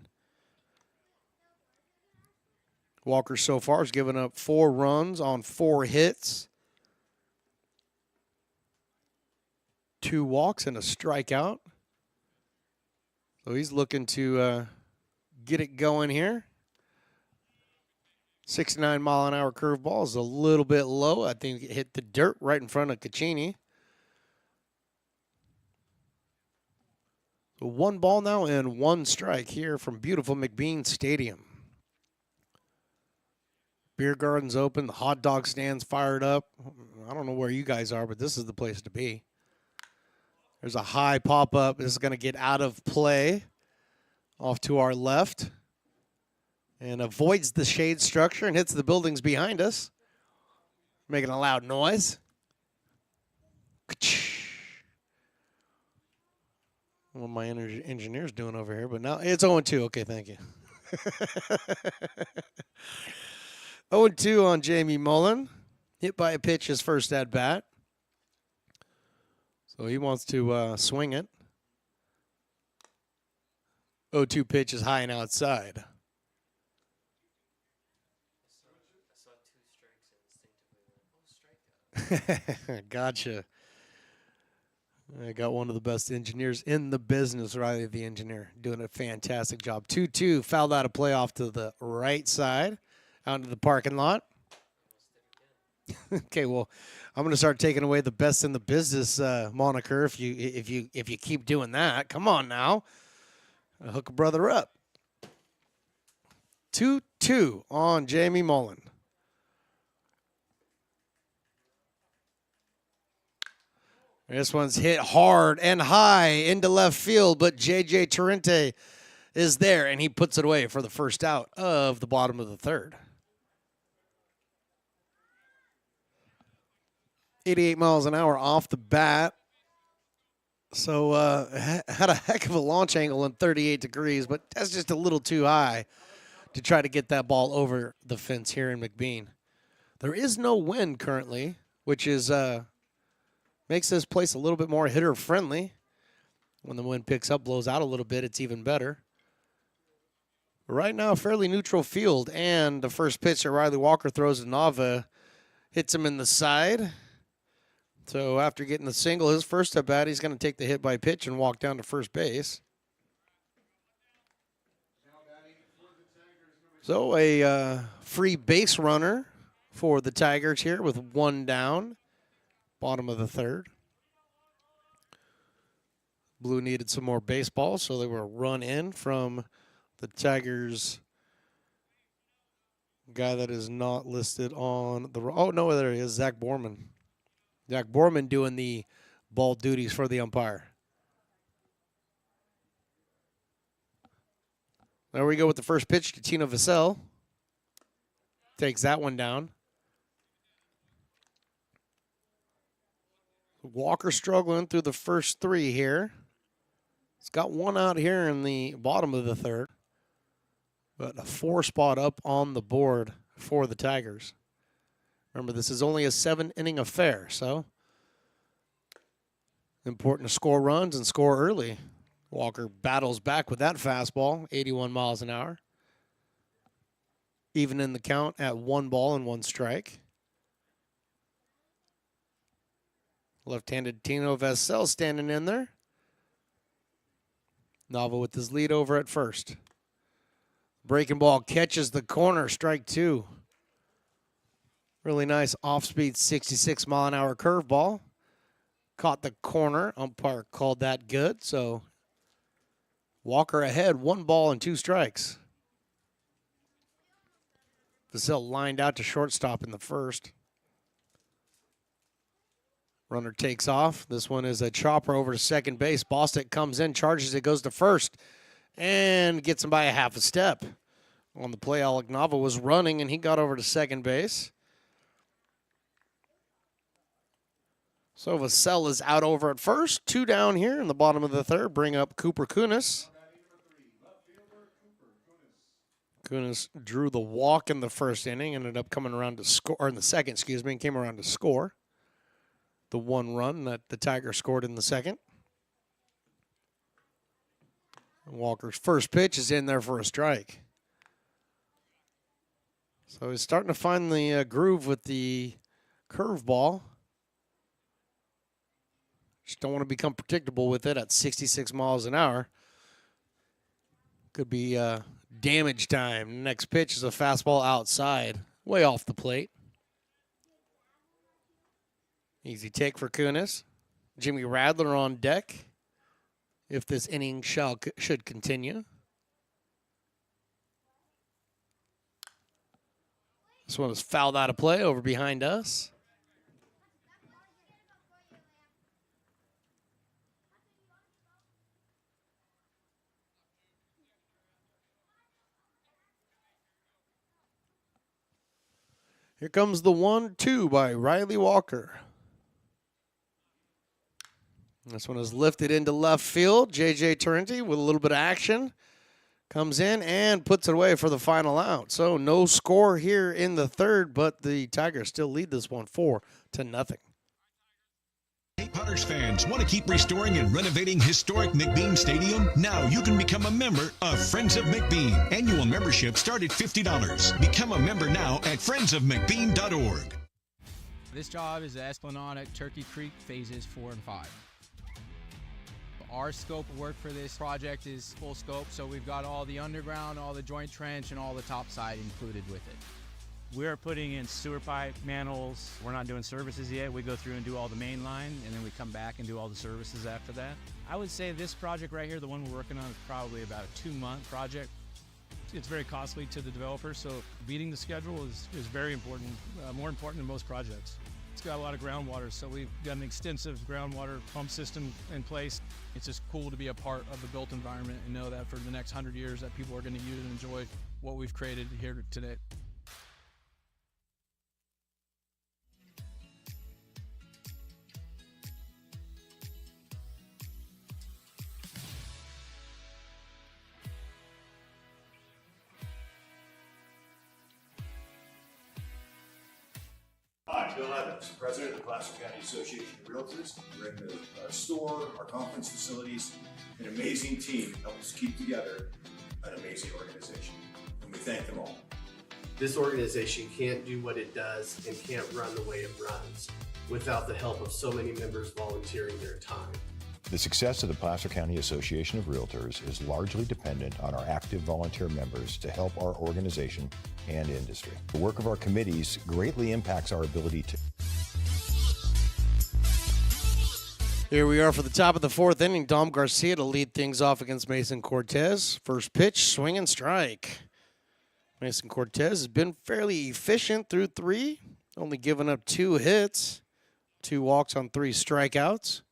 Walker so far has given up 4 runs on 4 hits. 2 walks and a strikeout. So he's looking to get it going here. 69-mile-an-hour curveball is a little bit low. I think it hit the dirt right in front of Caccini. So 1 ball now and 1 strike here from beautiful McBean Stadium. Beer garden's open. The hot dog stand's fired up. I don't know where you guys are, but this is the place to be. There's a high pop-up. This is going to get out of play off to our left and avoids the shade structure and hits the buildings behind us, making a loud noise. What my engineer's doing over here, but now it's 0-2. Okay, thank you. 0-2 on Jamie Mullen. Hit by a pitch his first at-bat. So he wants to swing it. 0-2 pitch is high and outside. Gotcha. I got one of the best engineers in the business, Riley the engineer, doing a fantastic job. 2-2, fouled out of play off to the right side, out into the parking lot. Okay, well, I'm going to start taking away the best in the business moniker if you keep doing that. Come on now, hook a brother up. 2-2 on Jamie Mullen. This one's hit hard and high into left field, but J.J. Torrente is there, and he puts it away for the first out of the bottom of the third. 88 miles an hour off the bat. So had a heck of a launch angle in 38 degrees, but that's just a little too high to try to get that ball over the fence here in McBean. There is no wind currently, which is makes this place a little bit more hitter-friendly. When the wind picks up, blows out a little bit, it's even better. Right now, fairly neutral field, and the first pitch that Riley Walker throws to Nava hits him in the side. So after getting the single, his first at-bat, he's going to take the hit by pitch and walk down to first base. So a free base runner for the Tigers here with 1 down. Bottom of the third. Blue needed some more baseball, so they were run in from the Tigers guy that is not listed on the... Oh, no, there he is, Zach Borman. Zach Borman doing the ball duties for the umpire. There we go with the first pitch to Tino Vassell. Takes that one down. Walker struggling through the first three here. He's got one out here in the bottom of the third. But a 4 spot up on the board for the Tigers. Remember, this is only a 7-inning affair, so important to score runs and score early. Walker battles back with that fastball, 81 miles an hour. Even in the count at 1 ball and 1 strike. Left-handed Tino Vassell standing in there. Nava with his lead over at first. Breaking ball catches the corner, strike 2. Really nice off-speed 66-mile-an-hour curveball. Caught the corner. Umpire called that good, so Walker ahead, 1 ball and 2 strikes. Vassell lined out to shortstop in the first. Runner takes off. This one is a chopper over to second base. Bostic comes in, charges it, goes to first, and gets him by a half a step. On the play, Alec Nava was running, and he got over to second base. So Vassell is out over at first. 2 down here in the bottom of the third. Bring up Cooper Kunis. Kunis drew the walk in the first inning, ended up coming around to score, or in the second, excuse me, and came around to score the 1 run that the Tigers scored in the second. Walker's first pitch is in there for a strike. So he's starting to find the groove with the curveball. Just don't want to become predictable with it at 66 miles an hour. Could be damage time. Next pitch is a fastball outside, way off the plate. Easy take for Kunis. Jimmy Radler on deck if this inning should continue. This one was fouled out of play over behind us. Here comes the 1-2 by Riley Walker. This one is lifted into left field. J.J. Turrenti with a little bit of action comes in and puts it away for the final out. So no score here in the third, but the Tigers still lead this one 4-0. Hey, Potters fans, want to keep restoring and renovating historic McBean Stadium? Now you can become a member of Friends of McBean. Annual membership start at $50. Become a member now at friendsofmcbean.org. This job is the Esplanade at Turkey Creek phases 4 and 5. Our scope of work for this project is full scope, so we've got all the underground, all the joint trench, and all the topside included with it. We're putting in sewer pipe, manholes. We're not doing services yet. We go through and do all the main line, and then we come back and do all the services after that. I would say this project right here, the one we're working on, is probably about a 2-month project. It's very costly to the developer, so beating the schedule is very important, more important than most projects. It's got a lot of groundwater, so we've got an extensive groundwater pump system in place. It's just cool to be a part of the built environment and know that for the next 100 years that people are going to use and enjoy what we've created here today. Hi, Bill Evans, President of the Placer County Association of Realtors. We're in the store, our conference facilities, an amazing team that helps keep together an amazing organization. And we thank them all. This organization can't do what it does and can't run the way it runs without the help of so many members volunteering their time. The success of the Placer County Association of Realtors is largely dependent on our active volunteer members to help our organization and industry. The work of our committees greatly impacts our ability to... Here we are for the top of the fourth inning. Dom Garcia to lead things off against Mason Cortez. First pitch, swing and strike. Mason Cortez has been fairly efficient through 3, only given up 2 hits, 2 walks on 3 strikeouts.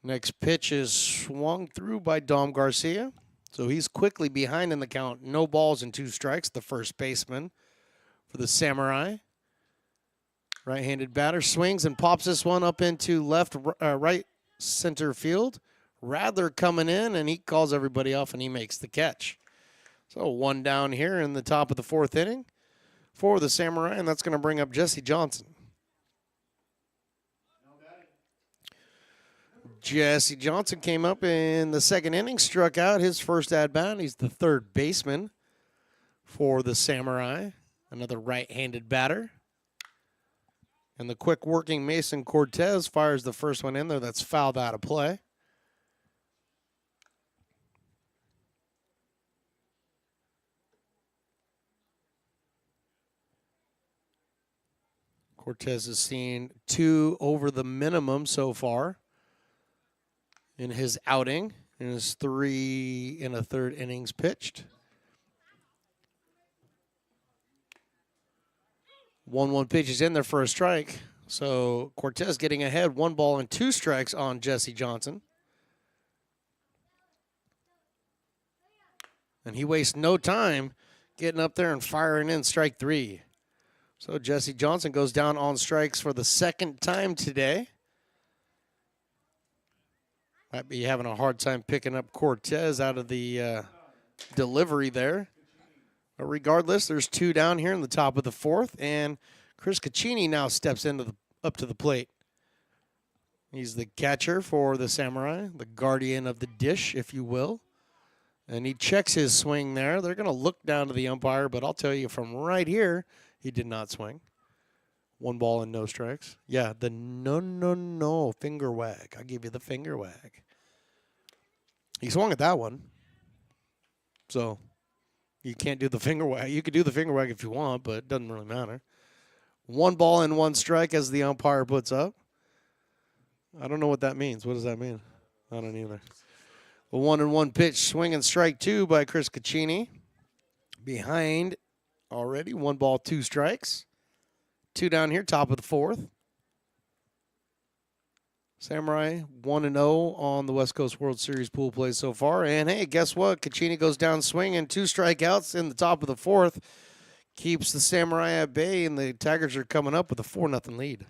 Next pitch is swung through by Dom Garcia. So he's quickly behind in the count. No balls and 2 strikes, the first baseman for the Samurai. Right-handed batter swings and pops this one up into right center field. Radler coming in, and he calls everybody off, and he makes the catch. So 1 down here in the top of the 4th inning for the Samurai, and that's going to bring up Jesse Johnson. Jesse Johnson came up in the 2nd inning, struck out his first at-bat. He's the 3rd baseman for the Samurai, another right-handed batter. And the quick-working Mason Cortez fires the first one in there. That's fouled out of play. Cortez has seen 2 over the minimum so far in his outing, in his 3 1/3 innings pitched. 1-1 pitch is in there for a strike. So Cortez getting ahead, 1 ball and 2 strikes on Jesse Johnson. And he wastes no time getting up there and firing in strike 3. So Jesse Johnson goes down on strikes for the 2nd time today. Might be having a hard time picking up Cortez out of the delivery there. But regardless, there's 2 down here in the top of the 4th, and Chris Caccini now steps up to the plate. He's the catcher for the Samurai, the guardian of the dish, if you will. And he checks his swing there. They're going to look down to the umpire, but I'll tell you from right here, he did not swing. 1 ball and no strikes. Yeah, the no finger wag. I'll give you the finger wag. He swung at that one. So you can't do the finger wag. You could do the finger wag if you want, but it doesn't really matter. 1 ball and 1 strike as the umpire puts up. I don't know what that means. What does that mean? I don't either. A 1-1 pitch, swing and strike 2 by Chris Caccini. Behind already, 1 ball, 2 strikes. 2 down here, top of the 4th. Samurai 1-0 on the West Coast World Series pool play so far. And hey, guess what? Caccini goes down swinging, 2 strikeouts in the top of the 4th. Keeps the Samurai at bay, and the Tigers are coming up with a 4-0 lead.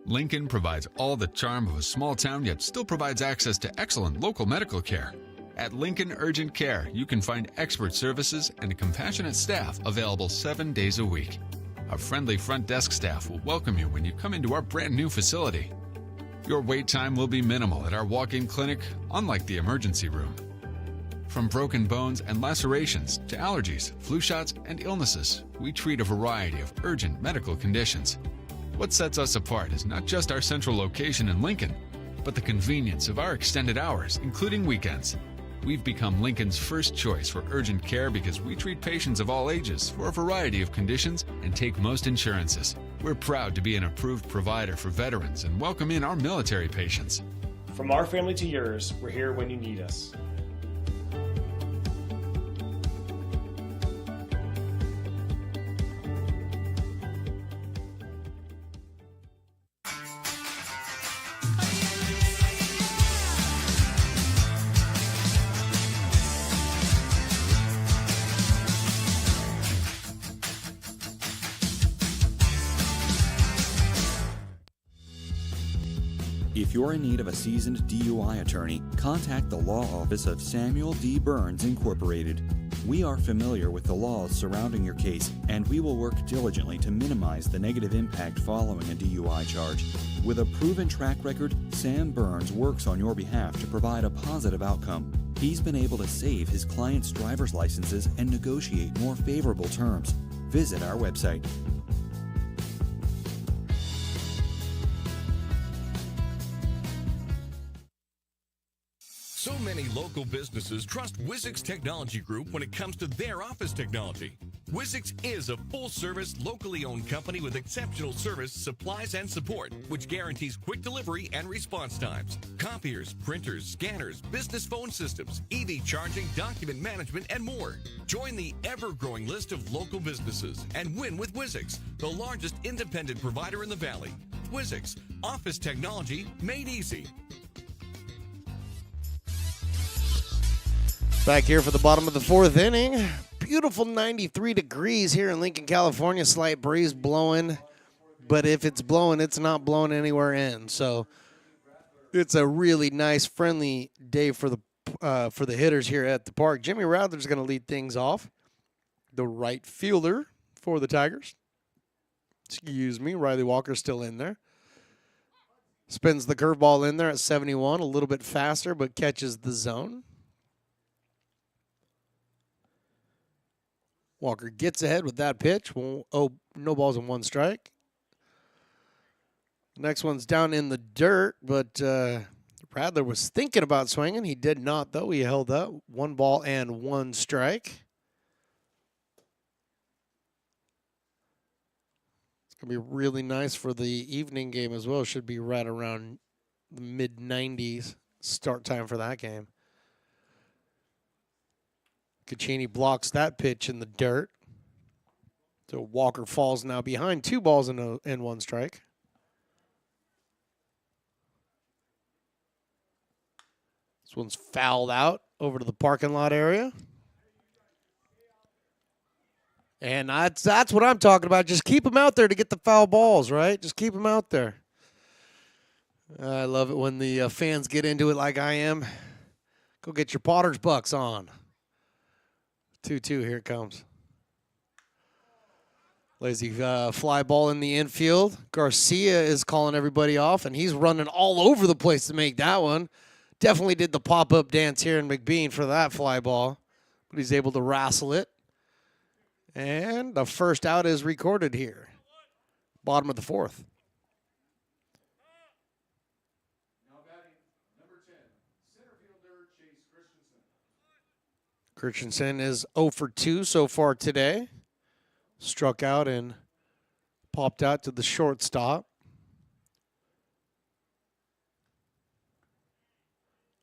Lincoln provides all the charm of a small town, yet still provides access to excellent local medical care. At Lincoln Urgent Care, you can find expert services and a compassionate staff available 7 days a week. A friendly front desk staff will welcome you when you come into our brand new facility. Your wait time will be minimal at our walk-in clinic, unlike the emergency room. From broken bones and lacerations to allergies, flu shots, and illnesses, we treat a variety of urgent medical conditions. What sets us apart is not just our central location in Lincoln, but the convenience of our extended hours, including weekends. We've become Lincoln's first choice for urgent care because we treat patients of all ages for a variety of conditions and take most insurances. We're proud to be an approved provider for veterans and welcome in our military patients. From our family to yours, we're here when you need us. If you're in need of a seasoned DUI attorney, contact the law office of Samuel D. Burns Incorporated. We are familiar with the laws surrounding your case, and we will work diligently to minimize the negative impact following a DUI charge. With a proven track record, Sam Burns works on your behalf to provide a positive outcome. He's been able to save his clients' driver's licenses and negotiate more favorable terms. Visit our website. So many local businesses trust Wizix Technology Group when it comes to their office technology. Wizix is a full-service, locally owned company with exceptional service, supplies, and support, which guarantees quick delivery and response times. Copiers, printers, scanners, business phone systems, EV charging, document management, and more. Join the ever-growing list of local businesses and win with Wizix, the largest independent provider in the Valley. Wizix, office technology made easy. Back here for the bottom of the fourth inning. Beautiful 93 degrees here in Lincoln, California. Slight breeze blowing, but if it's blowing, it's not blowing anywhere in. So it's a really nice, friendly day for the hitters here at the park. Jimmy Rattler's going to lead things off. The right fielder for the Tigers. Excuse me, Riley Walker's still in there. Spins the curveball in there at 71, a little bit faster, but catches the zone. Walker gets ahead with that pitch. Oh, no balls and one strike. Next one's down in the dirt, but Rattler was thinking about swinging. He did not, though. He held up. 1 ball and 1 strike. It's going to be really nice for the evening game as well. Should be right around the mid-90s start time for that game. Caccini blocks that pitch in the dirt. So Walker falls now behind 2 balls and 1 strike. This one's fouled out over to the parking lot area. And that's what I'm talking about. Just keep them out there to get the foul balls, right? Just keep them out there. I love it when the fans get into it like I am. Go get your Potter's Bucks on. 2-2, here it comes. Lazy fly ball in the infield. Garcia is calling everybody off, and he's running all over the place to make that one. Definitely did the pop-up dance here in McBean for that fly ball, but he's able to wrestle it. And the first out is recorded here. Bottom of the fourth. Christensen is 0 for 2 so far today. Struck out and popped out to the shortstop.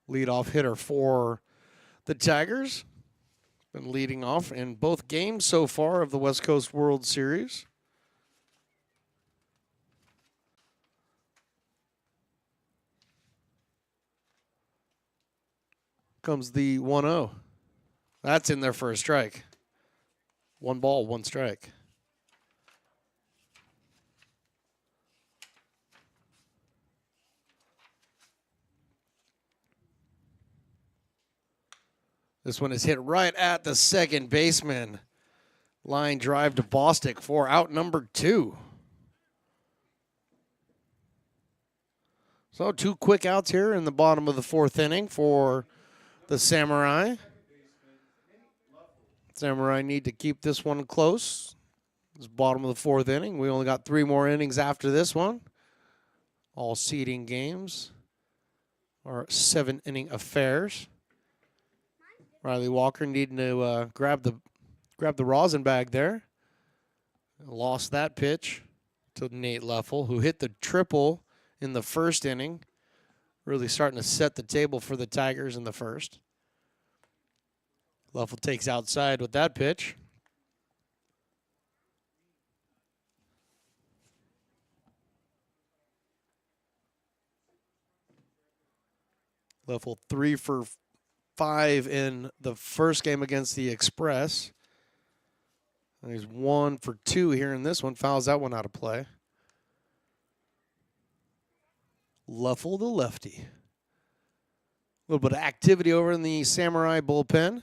Leadoff hitter for the Tigers. Been leading off in both games so far of the West Coast World Series. Comes the 1-0. That's in there for a strike. 1 ball, 1 strike. This one is hit right at the second baseman. Line drive to Bostic for out number 2. So 2 quick outs here in the bottom of the fourth inning for the Samurai. Samurai need to keep this one close. It's bottom of the fourth inning. We only got 3 more innings after this one. All seeding games are 7-inning affairs. Riley Walker needing to grab the rosin bag there. Lost that pitch to Nate Leffel, who hit the triple in the first inning. Really starting to set the table for the Tigers in the first. Leffel takes outside with that pitch. Leffel 3 for 5 in the first game against the Express. And he's 1 for 2 here in this one. Fouls that one out of play. Leffel the lefty. A little bit of activity over in the Samurai bullpen.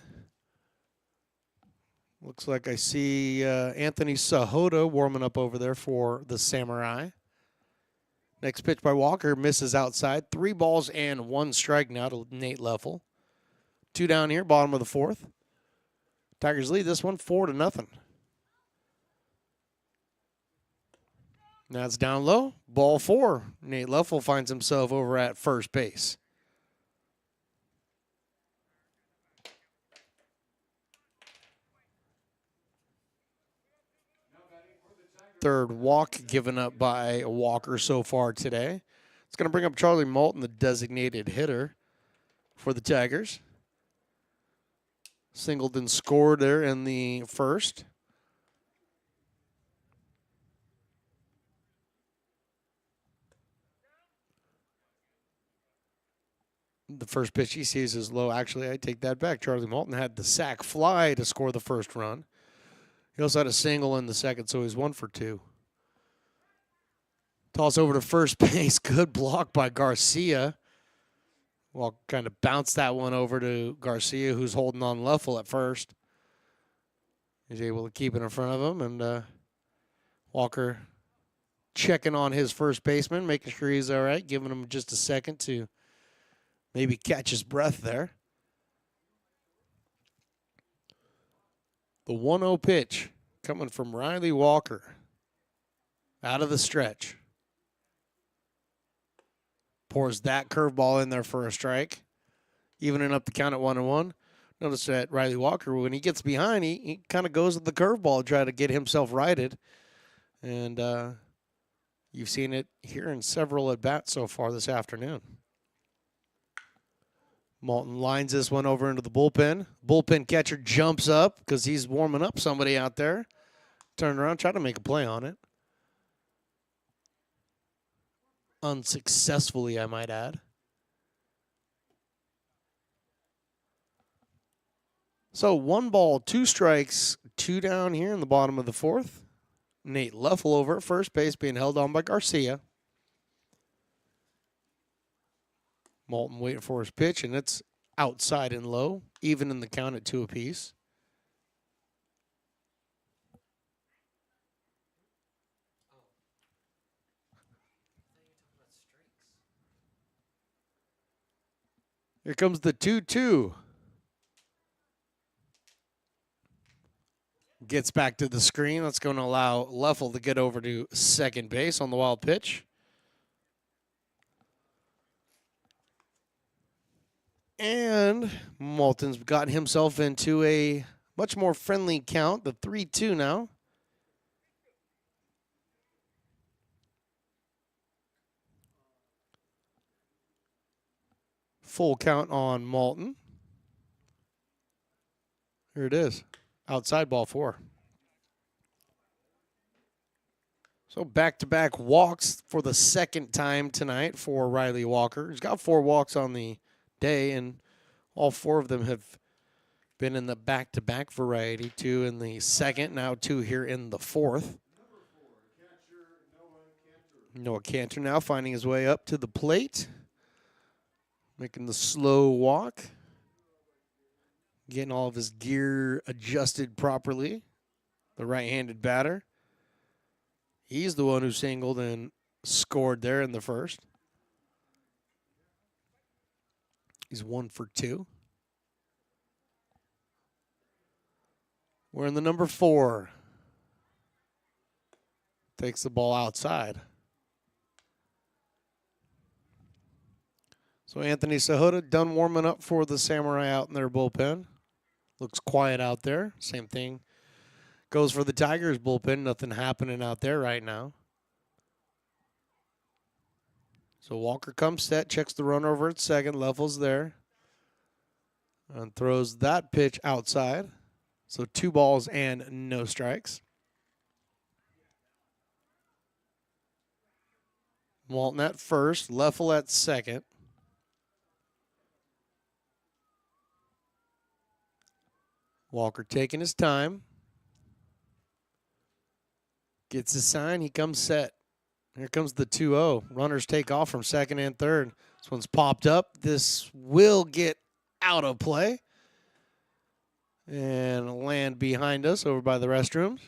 Looks like I see Anthony Sahota warming up over there for the Samurai. Next pitch by Walker misses outside. 3 balls and 1 strike now to Nate Leffel. 2 down here, bottom of the fourth. Tigers lead this one 4-0. Now it's down low. Ball 4. Nate Leffel finds himself over at first base. third walk given up by Walker so far today. It's going to bring up Charlie Moulton, the designated hitter for the Tigers. Singleton scored there in the first. The first pitch he sees is low. Actually, I take that back. Charlie Moulton had the sac fly to score the first run. He also had a single in the second, so he's 1 for 2. Toss over to first base. Good block by Garcia. Well, kind of bounced that one over to Garcia, who's holding on Leffel at first. He's able to keep it in front of him, and Walker checking on his first baseman, making sure he's all right, giving him just a second to maybe catch his breath there. The 1-0 pitch coming from Riley Walker out of the stretch. Pours that curveball in there for a strike, evening up the count at 1-1. Notice that Riley Walker, when he gets behind, he kind of goes with the curveball to try to get himself righted. And you've seen it here in several at-bats so far this afternoon. Moulton lines this one over into the bullpen. Bullpen catcher jumps up because he's warming up somebody out there. Turn around, try to make a play on it. Unsuccessfully, I might add. So 1 ball, 2 strikes, 2 down here in the bottom of the fourth. Nate Leffel over at first base being held on by Garcia. Moulton waiting for his pitch, and it's outside and low, even in the count at 2 apiece. Here comes the 2-2. Gets back to the screen. That's going to allow Leffel to get over to second base on the wild pitch. And Moulton's gotten himself into a much more friendly count, the 3-2 now. Full count on Moulton. Here it is. Outside ball 4. So back-to-back walks for the second time tonight for Riley Walker. He's got 4 walks on the day, and all 4 of them have been in the back-to-back variety. 2 in the second, now 2 here in the fourth. Noah Cantor now finding his way up to the plate, making the slow walk, getting all of his gear adjusted properly. The right-handed batter. He's the one who singled and scored there in the first. He's 1 for 2. We're in the number 4. Takes the ball outside. So Anthony Sahota done warming up for the Samurai out in their bullpen. Looks quiet out there. Same thing goes for the Tigers bullpen. Nothing happening out there right now. So Walker comes set, checks the run over at second, Leffels there, and throws that pitch outside. So 2 balls and no strikes. Moulton at first, Leffel at second. Walker taking his time. Gets his sign, he comes set. Here comes the 2-0. Runners take off from second and third. This one's popped up. This will get out of play and land behind us over by the restrooms.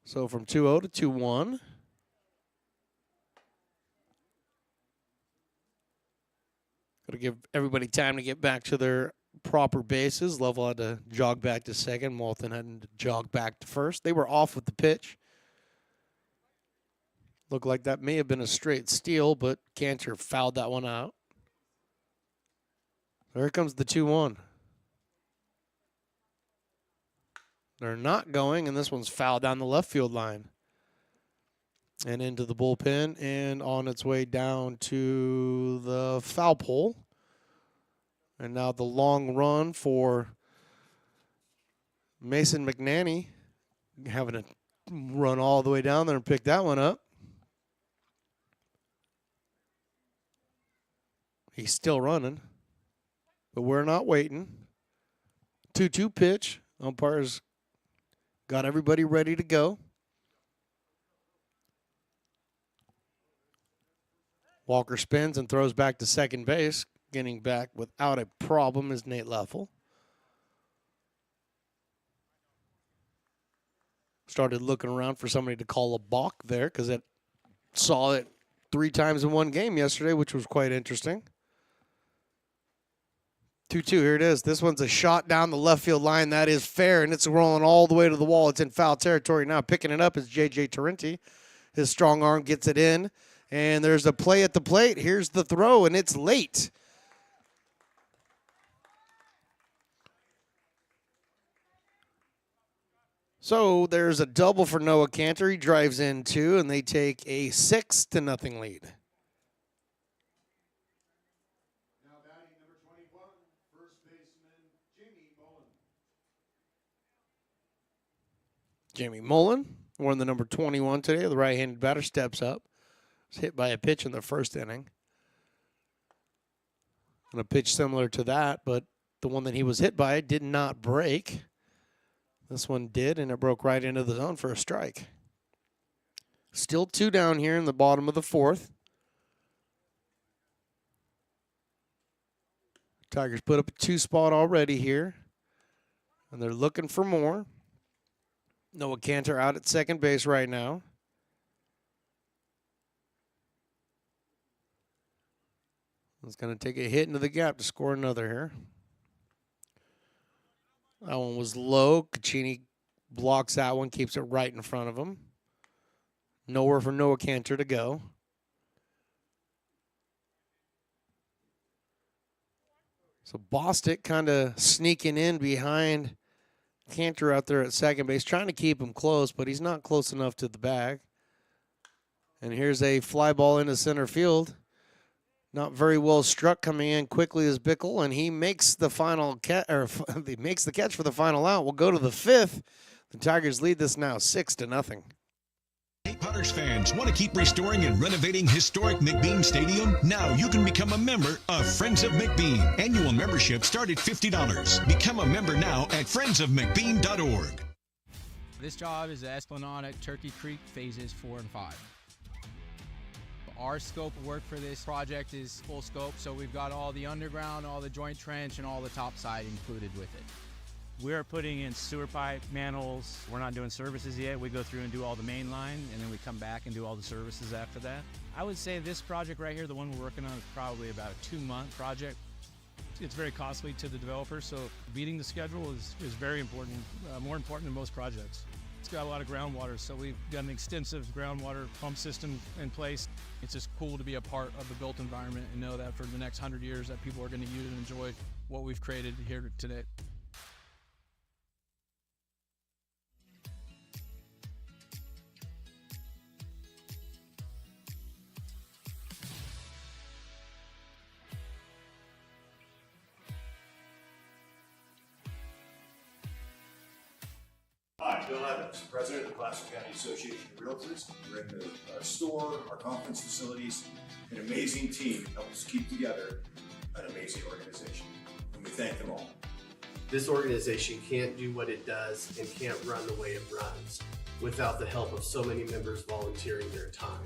So from 2-0 to 2-1. Got to give everybody time to get back to their proper bases. Level had to jog back to second. Moulton had to jog back to first. They were off with the pitch. Looked like that may have been a straight steal, but Cantor fouled that one out. Here comes the 2-1. They're not going, and this one's fouled down the left field line and into the bullpen and on its way down to the foul pole. And now the long run for Mason McNanny, having to run all the way down there and pick that one up. He's still running, but we're not waiting. 2-2 pitch. Umpires got everybody ready to go. Walker spins and throws back to second base. Getting back without a problem is Nate Leffel. Started looking around for somebody to call a balk there because it saw it 3 times in one game yesterday, which was quite interesting. 2-2, here it is. This one's a shot down the left field line. That is fair, and it's rolling all the way to the wall. It's in foul territory now. Picking it up is J.J. Tarenti. His strong arm gets it in, and there's a play at the plate. Here's the throw, and it's late. So there's a double for Noah Cantor. He drives in 2, and they take a 6-0 lead. Now batting number 21, first baseman Jamie Mullen. Jamie Mullen, wearing the number 21 today. The right-handed batter steps up. Was hit by a pitch in the first inning. And a pitch similar to that, but the one that he was hit by did not break. This one did, and it broke right into the zone for a strike. Still 2 down here in the bottom of the 4th. Tigers put up a 2 spot already here, and they're looking for more. Noah Cantor out at second base right now. He's going to take a hit into the gap to score another here. That one was low. Caccini blocks that one, keeps it right in front of him. Nowhere for Noah Cantor to go. So Bostic kind of sneaking in behind Cantor out there at second base, trying to keep him close, but he's not close enough to the bag. And here's a fly ball into center field. Not very well struck, coming in quickly as Bickle, and he makes the final catch, or he makes the catch for the final out. We'll go to the 5th. The Tigers lead this now 6-0. Hey, Potters fans, want to keep restoring and renovating historic McBean Stadium? Now you can become a member of Friends of McBean. Annual membership start at $50. Become a member now at friendsofmcbean.org. This job is the Esplanade at Turkey Creek phases 4 and 5. Our scope of work for this project is full scope, so we've got all the underground, all the joint trench, and all the topside included with it. We're putting in sewer pipe, manholes. We're not doing services yet. We go through and do all the main line, and then we come back and do all the services after that. I would say this project right here, the one we're working on, is probably about a 2-month project. It's very costly to the developer, so beating the schedule is very important, more important than most projects. It's got a lot of groundwater, so we've got an extensive groundwater pump system in place. It's just cool to be a part of the built environment and know that for the next 100 years that people are going to use and enjoy what we've created here today. Hi, Bill Evans, President of the Placer County Association of Realtors. We're in the store, our conference facilities, an amazing team that helps us keep together an amazing organization. And we thank them all. This organization can't do what it does and can't run the way it runs without the help of so many members volunteering their time.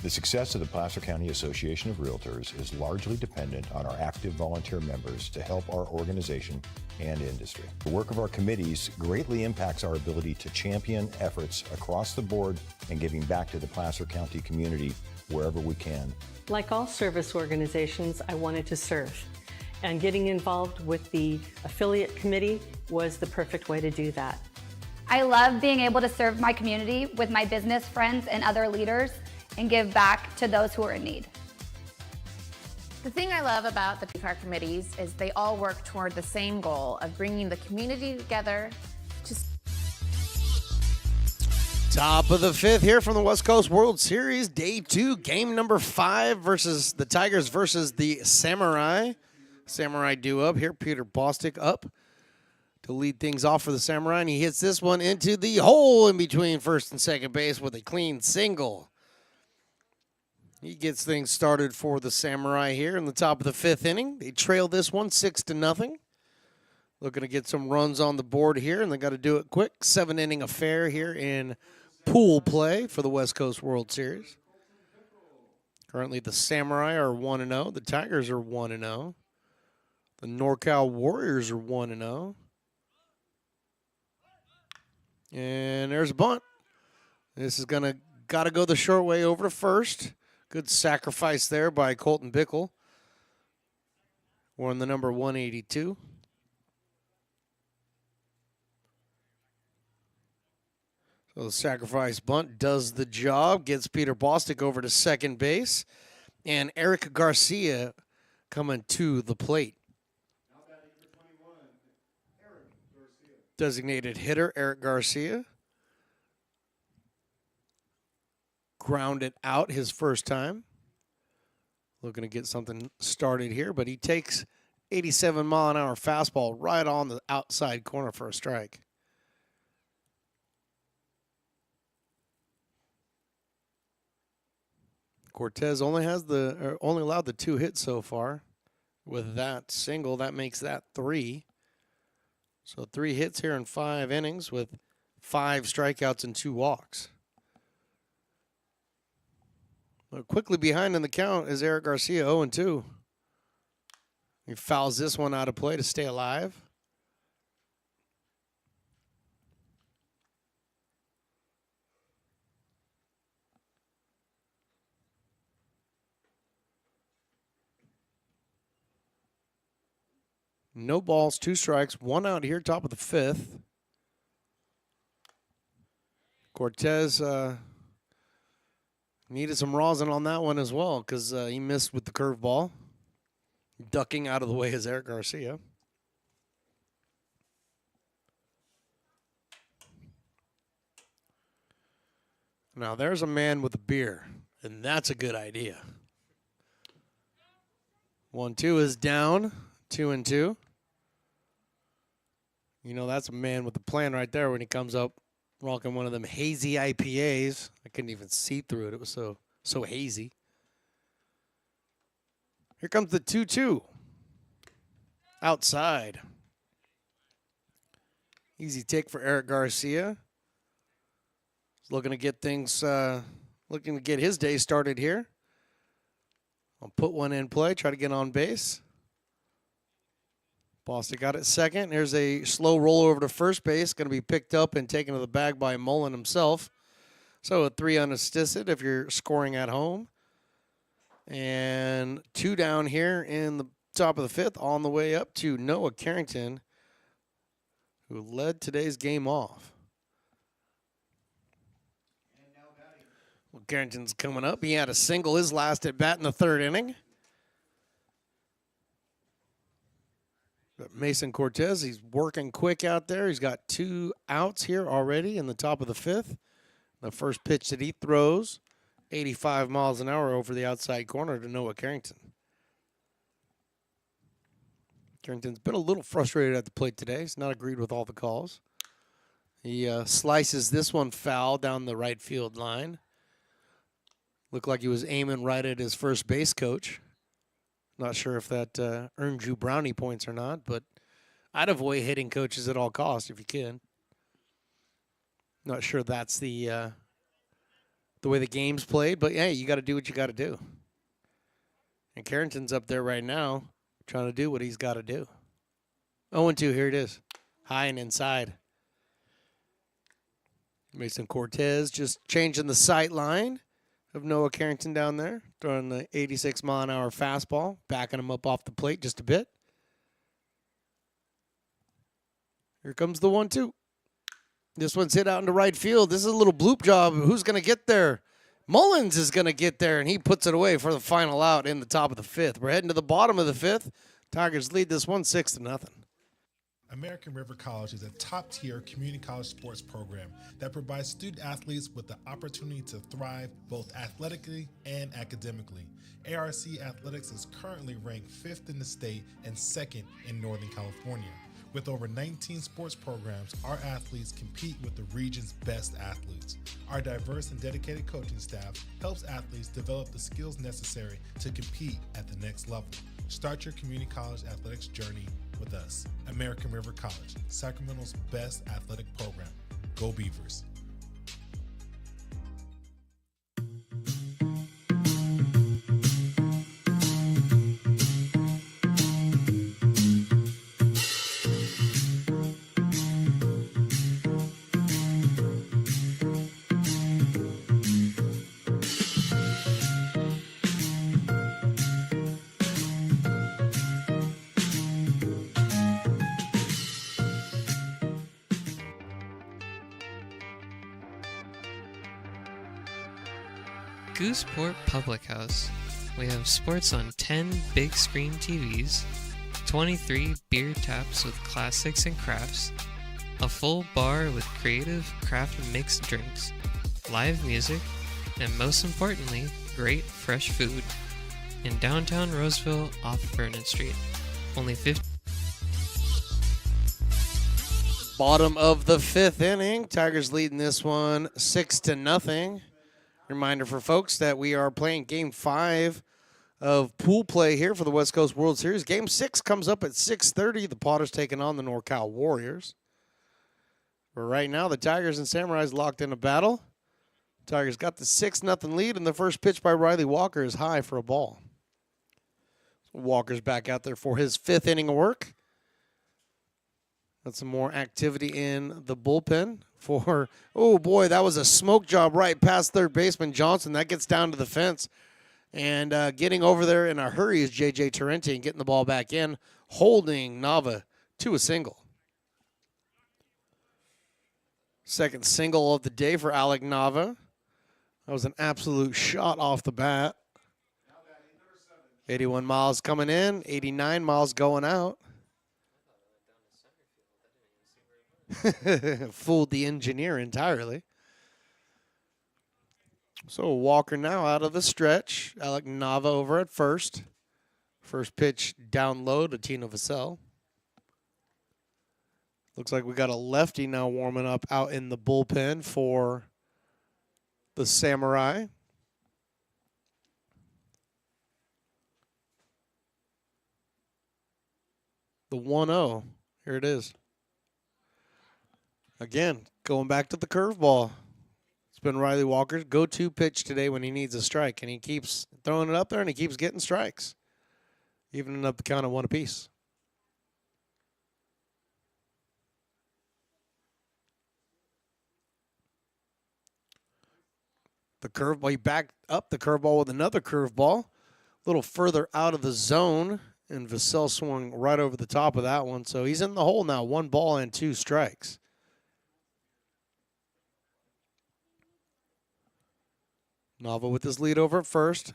The success of the Placer County Association of Realtors is largely dependent on our active volunteer members to help our organization and industry. The work of our committees greatly impacts our ability to champion efforts across the board and giving back to the Placer County community wherever we can. Like all service organizations, I wanted to serve. And getting involved with the affiliate committee was the perfect way to do that. I love being able to serve my community with my business friends and other leaders and give back to those who are in need. The thing I love about the PCAR committees is they all work toward the same goal of bringing the community together to Top of the fifth here from the West Coast World Series, day 2, game number 5 versus the Tigers versus the Samurai. Samurai due up here. Peter Bostic up to lead things off for the Samurai, and he hits this one into the hole in between first and second base with a clean single. He gets things started for the Samurai here in the top of the 5th inning. They trail this one 6-0. Looking to get some runs on the board here, and they got to do it quick. 7-inning affair here in pool play for the West Coast World Series. Currently, the Samurai are 1-0. The Tigers are 1-0. The NorCal Warriors are 1-0. And there's a bunt. This is got to go the short way over to first. Good sacrifice there by Colton Bickle. We're on the number 182. So the sacrifice bunt does the job, gets Peter Bostic over to second base, and Eric Garcia coming to the plate. Designated hitter Eric Garcia. Grounded out his first time. Looking to get something started here, but he takes 87-mile-an-hour fastball right on the outside corner for a strike. Cortez only allowed the 2 hits so far. With that single, that makes that 3. So 3 hits here in 5 innings with 5 strikeouts and 2 walks. But quickly behind in the count is Eric Garcia, 0-2. He fouls this one out of play to stay alive. No balls, 2 strikes, 1 out here, top of the 5th. Cortez needed some rosin on that one as well because he missed with the curveball. Ducking out of the way is Eric Garcia. Now there's a man with a beer, and that's a good idea. 1-2 is down, 2-2. You know, that's a man with a plan right there when he comes up rocking one of them hazy IPAs. I couldn't even see through it. It was so hazy. Here comes the 2-2. Outside. Easy take for Eric Garcia. He's looking to get things, looking to get his day started here. I'll put one in play, try to get on base. Bostic got it second. There's a slow roll over to first base. Going to be picked up and taken to the bag by Mullen himself. So a 3 unassisted if you're scoring at home. And 2 down here in the top of the 5th on the way up to Noah Carrington, who led today's game off. Well, Carrington's coming up. He had a single his last at bat in the 3rd inning. But Mason Cortez, he's working quick out there. He's got 2 outs here already in the top of the 5th. The first pitch that he throws, 85 miles an hour over the outside corner to Noah Carrington. Carrington's been a little frustrated at the plate today. He's not agreed with all the calls. He slices this one foul down the right field line. Looked like he was aiming right at his first base coach. Not sure if that earned you brownie points or not, but I'd avoid hitting coaches at all costs if you can. Not sure that's the way the game's played, but hey, you got to do what you got to do. And Carrington's up there right now trying to do what he's got to do. 0-2, here it is. High and inside. Mason Cortez just changing the sight line of Noah Carrington down there, throwing the 86-mile-an-hour fastball, backing him up off the plate just a bit. Here comes the 1-2. This one's hit out into right field. This is a little bloop job. Who's going to get there? Mullins is going to get there, and he puts it away for the final out in the top of the 5th. We're heading to the bottom of the 5th. Tigers lead this one 6-0. American River College is a top-tier community college sports program that provides student athletes with the opportunity to thrive both athletically and academically. ARC Athletics is currently ranked 5th in the state and 2nd in Northern California. With over 19 sports programs, our athletes compete with the region's best athletes. Our diverse and dedicated coaching staff helps athletes develop the skills necessary to compete at the next level. Start your community college athletics journey with us. American River College, Sacramento's best athletic program. Go Beavers. Gooseport Public House. We have sports on 10 big screen TVs, 23 beer taps with classics and crafts, a full bar with creative craft mixed drinks, live music, and most importantly, great fresh food. In downtown Roseville off Vernon Street. Only 50. Bottom of the 5th inning. Tigers leading this one 6-0. Reminder for folks that we are playing Game 5 of pool play here for the West Coast World Series. Game 6 comes up at 6:30. The Potters taking on the NorCal Warriors. But right now, the Tigers and Samurais locked in a battle. Tigers got the 6-0 lead, and the first pitch by Riley Walker is high for a ball. Walker's back out there for his 5th inning of work. Got some more activity in the bullpen for, oh boy, that was a smoke job right past third baseman Johnson. That gets down to the fence. And getting over there in a hurry is J.J. Tarenti and getting the ball back in, holding Nava to a single. Second single of the day for Alec Nava. That was an absolute shot off the bat. 81 miles coming in, 89 miles going out. Fooled the engineer entirely. So Walker now out of the stretch. Alec Nava over at first. First pitch down low to Tino Vassell. Looks like we got a lefty now warming up out in the bullpen for the Samurai. The 1-0. Here it is. Again, going back to the curveball. It's been Riley Walker's go-to pitch today when he needs a strike, and he keeps throwing it up there, and he keeps getting strikes, evening up the count of 1 apiece. The curveball, he backed up the curveball with another curveball, a little further out of the zone, and Vassell swung right over the top of that one. So he's in the hole now, 1 ball and 2 strikes. Nava with his lead over at first.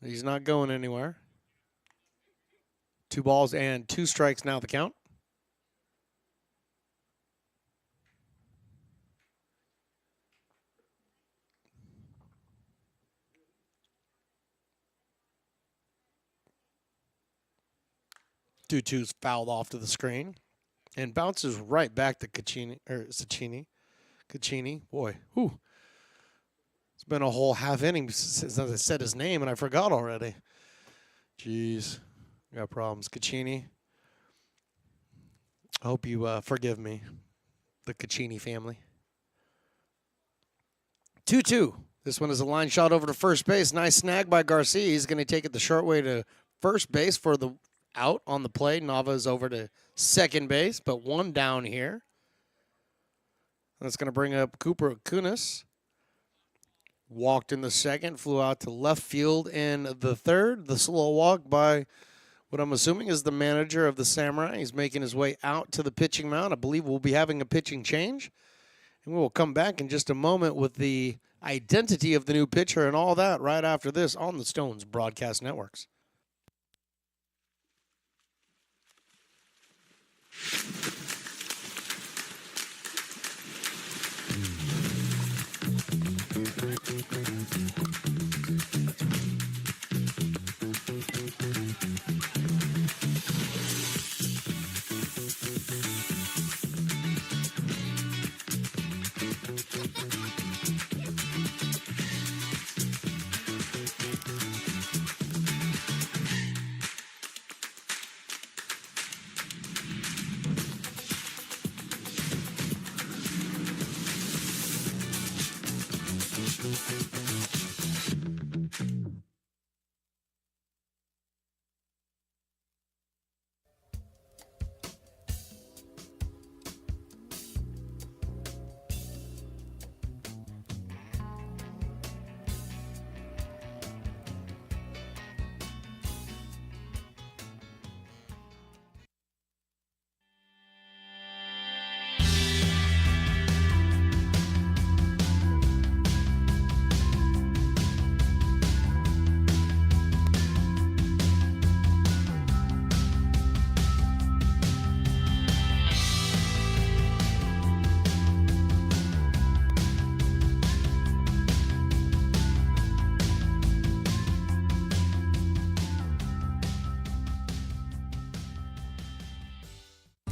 He's not going anywhere. 2 balls and 2 strikes now the count. Dutu's fouled off to the screen and bounces right back to Caccini. Boy, whew. It's been a whole half inning since I said his name, and I forgot already. Jeez, got problems. Caccini. I hope you forgive me, the Caccini family. 2-2. This one is a line shot over to first base. Nice snag by Garcia. He's going to take it the short way to first base for the out on the play. Nava is over to second base, but 1 down here. That's going to bring up Cooper Acuña. Walked in the second, flew out to left field in the third. The slow walk by what I'm assuming is the manager of the Samurai. He's making his way out to the pitching mound. I believe we'll be having a pitching change. And we will come back in just a moment with the identity of the new pitcher and all that right after this on the Stones Broadcast Networks.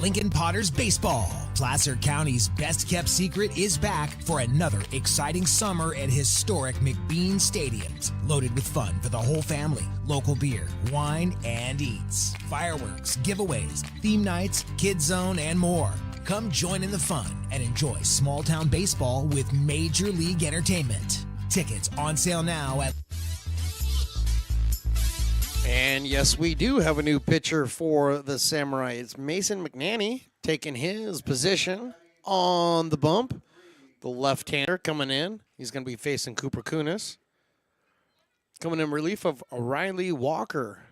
Lincoln Potters Baseball. Placer County's best kept secret is back for another exciting summer at historic McBean Stadiums. Loaded with fun for the whole family, local beer, wine, and eats. Fireworks, giveaways, theme nights, kids zone, and more. Come join in the fun and enjoy small town baseball with Major League Entertainment. Tickets on sale now at... And yes, we do have a new pitcher for the Samurai. It's Mason McNanny taking his position on the bump. The left-hander coming in. He's going to be facing Cooper Kunis. Coming in relief of Riley Walker.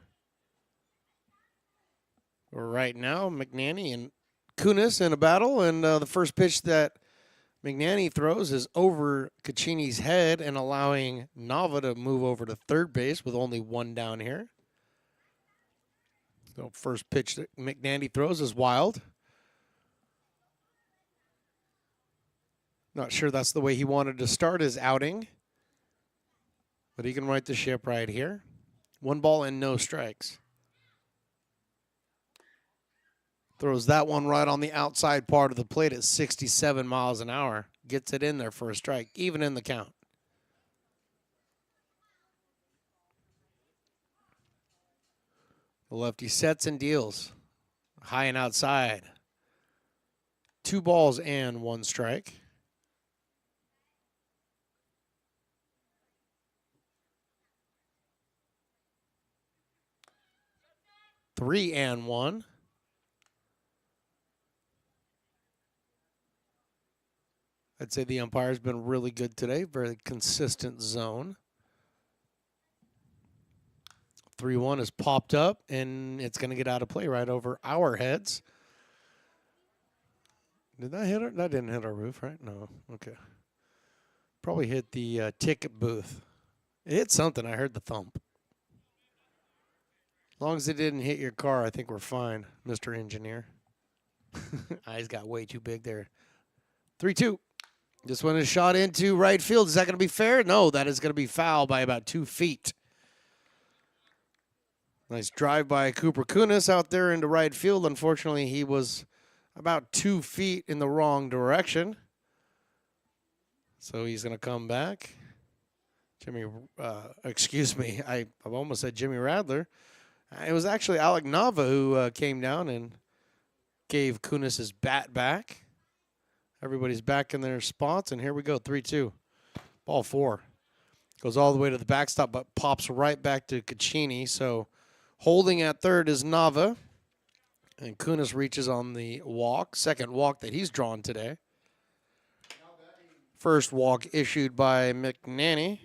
Right now, McNanny and Kunis in a battle. And the first pitch that McNanny throws is over Caccini's head and allowing Nava to move over to third base with only one down here. So first pitch that McNanny throws is wild. Not sure that's the way he wanted to start his outing. But he can right the ship right here. 1 ball and no strikes. Throws that one right on the outside part of the plate at 67 miles an hour. Gets it in there for a strike, even in the count. The lefty sets and deals. High and outside. 2 balls and 1 strike. Three and 1. I'd say the umpire's been really good today. Very consistent zone. 3-1 is popped up, and it's going to get out of play right over our heads. Did that hit our? That didn't hit our roof, right? No. Okay. Probably hit the ticket booth. It hit something. I heard the thump. As long as it didn't hit your car, I think we're fine, Mr. Engineer. Eyes got way too big there. 3-2. This one is shot into right field. Is that going to be fair? No, that is going to be foul by about 2 feet. Nice drive by Cooper Kunis out there into right field. Unfortunately, he was about 2 feet in the wrong direction. So he's going to come back. Excuse me, I've almost said Jimmy Radler. It was actually Alec Nava who came down and gave Kunis his bat back. Everybody's back in their spots, and here we go, 3-2. Ball 4. Goes all the way to the backstop, but pops right back to Caccini. So holding at third is Nava, and Kunis reaches on the walk, second walk that he's drawn today. First walk issued by McNanny.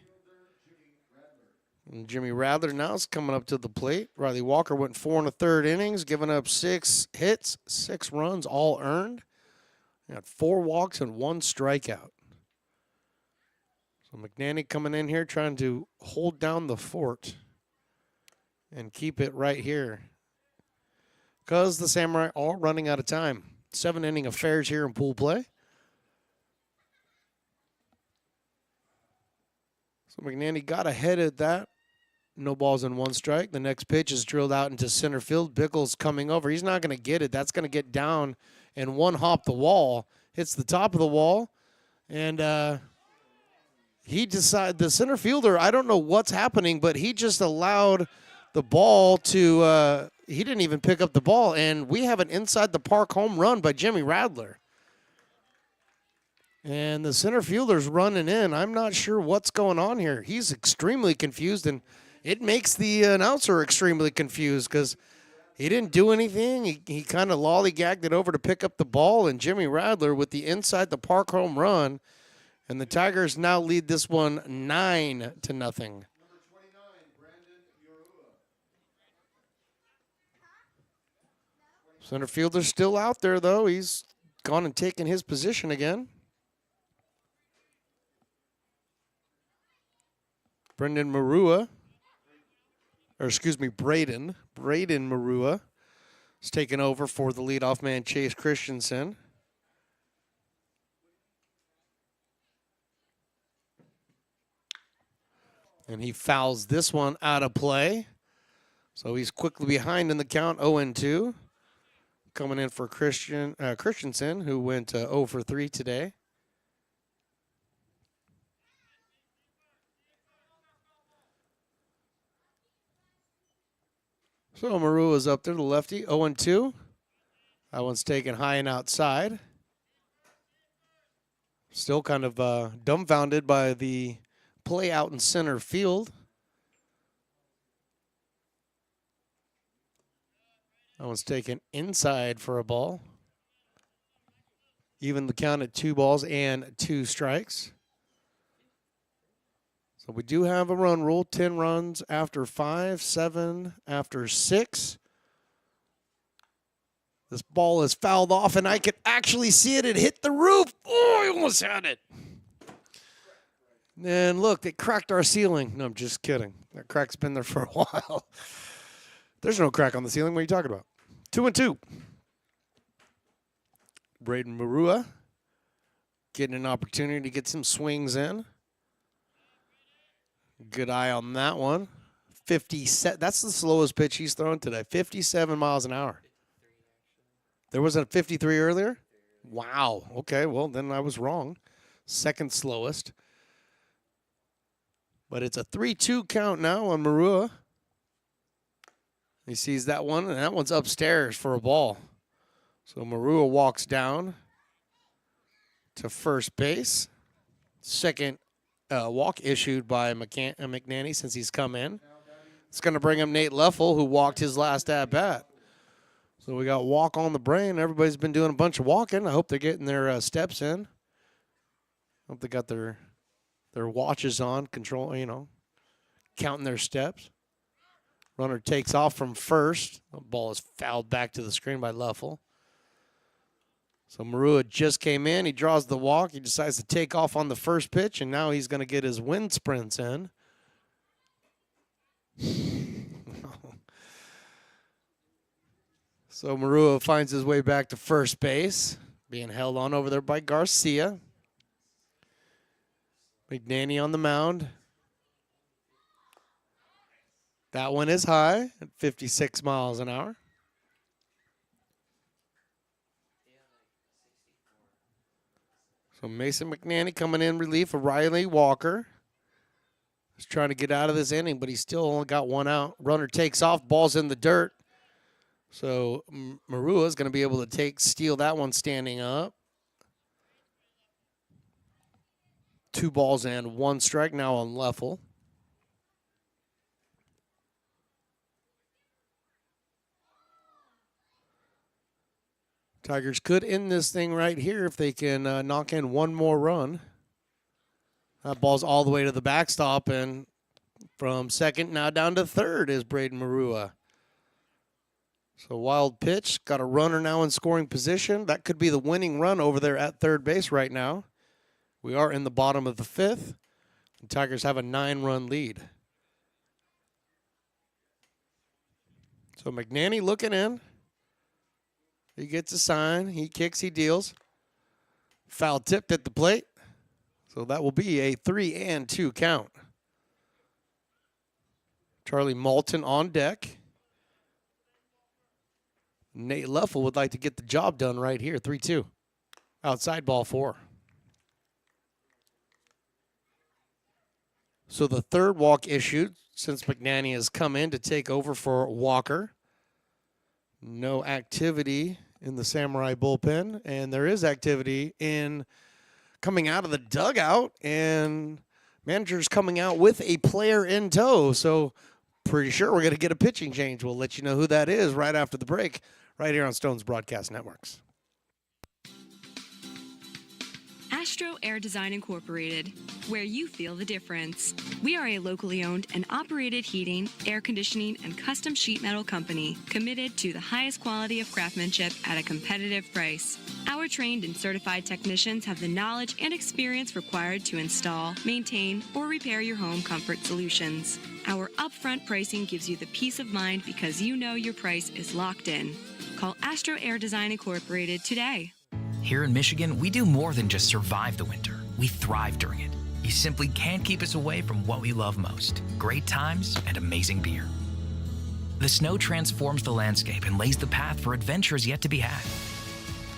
And Jimmy Radler now is coming up to the plate. Riley Walker went 4 1/3 innings, giving up 6 hits, 6 runs, all earned. He got 4 walks and 1 strikeout. So McNanny coming in here trying to hold down the fort and keep it right here. because the Samurai are running out of time. 7-inning affairs here in pool play. So McNanny got ahead of that. No balls and 1 strike. The next pitch is drilled out into center field. Bickle's coming over. He's not going to get it. That's going to get down and one hop the wall. Hits the top of the wall. And he decided, the center fielder, I don't know what's happening, but he just allowed the ball to, he didn't even pick up the ball. And we have an inside the park home run by Jimmy Radler. And the center fielder's running in. I'm not sure what's going on here. He's extremely confused, and it makes the announcer extremely confused because he didn't do anything. He kind of lollygagged it over to pick up the ball, and Jimmy Radler with the inside the park home run. And the Tigers now lead this one 9-0. Center fielder's still out there, though. He's gone and taken his position again. Braden Marua is taking over for the leadoff man, Chase Christensen. And he fouls this one out of play. So he's quickly behind in the count, 0-2. Coming in for Christensen, who went 0 for 3 today. So Marua is up there, the lefty, 0-2. That one's taken high and outside. Still kind of dumbfounded by the play out in center field. That one's taken inside for a ball. Even the count at 2 balls and 2 strikes. So we do have a run rule, 10 runs after 5, 7 after 6. This ball is fouled off, and I could actually see it. It hit the roof. Oh, I almost had it. And look, it cracked our ceiling. No, I'm just kidding. That crack's been there for a while. There's no crack on the ceiling. What are you talking about? 2-2. Braden Marua getting an opportunity to get some swings in. Good eye on that one. 57. That's the slowest pitch he's thrown today. 57 miles an hour. There was a 53 earlier? Wow. Okay, well, then I was wrong. Second slowest. But it's a 3-2 count now on Marua. He sees that one, and that one's upstairs for a ball. So Marua walks down to first base. Second walk issued by McNanny since he's come in. It's going to bring him Nate Leffel, who walked his last at-bat. So we got walk on the brain. Everybody's been doing a bunch of walking. I hope they're getting their steps in. Hope they got their watches on, counting their steps. Runner takes off from first. The ball is fouled back to the screen by Leffel. So Marua just came in. He draws the walk. He decides to take off on the first pitch, and now he's going to get his wind sprints in. So Marua finds his way back to first base, being held on over there by Garcia. McNanny on the mound. That one is high at 56 miles an hour. So Mason McNanny coming in relief of Riley Walker. He's trying to get out of this inning, but he's still only got one out. Runner takes off, ball's in the dirt. So Marua is going to be able to steal that one standing up. 2 balls and 1 strike now on Leffel. Tigers could end this thing right here if they can knock in one more run. That ball's all the way to the backstop, and from second now down to third is Braden Marua. So wild pitch, got a runner now in scoring position. That could be the winning run over there at third base right now. We are in the bottom of the 5th. The Tigers have a 9-run lead. So McNanny looking in. He gets a sign. He kicks. He deals. Foul tipped at the plate. So that will be a 3-2 count. Charlie Moulton on deck. Nate Leffel would like to get the job done right here. 3-2. Outside ball 4. So the third walk issued since McNanny has come in to take over for Walker. No activity in the Samurai bullpen, and there is activity in coming out of the dugout, and manager's coming out with a player in tow. So pretty sure we're going to get a pitching change. We'll let you know who that is right after the break, right here on Stone's Broadcast Networks. Astro Air Design Incorporated, where you feel the difference. We are a locally owned and operated heating, air conditioning, and custom sheet metal company committed to the highest quality of craftsmanship at a competitive price. Our trained and certified technicians have the knowledge and experience required to install, maintain, or repair your home comfort solutions. Our upfront pricing gives you the peace of mind because you know your price is locked in. Call Astro Air Design Incorporated today. Here in Michigan, we do more than just survive the winter. We thrive during it. You simply can't keep us away from what we love most: great times and amazing beer. The snow transforms the landscape and lays the path for adventures yet to be had.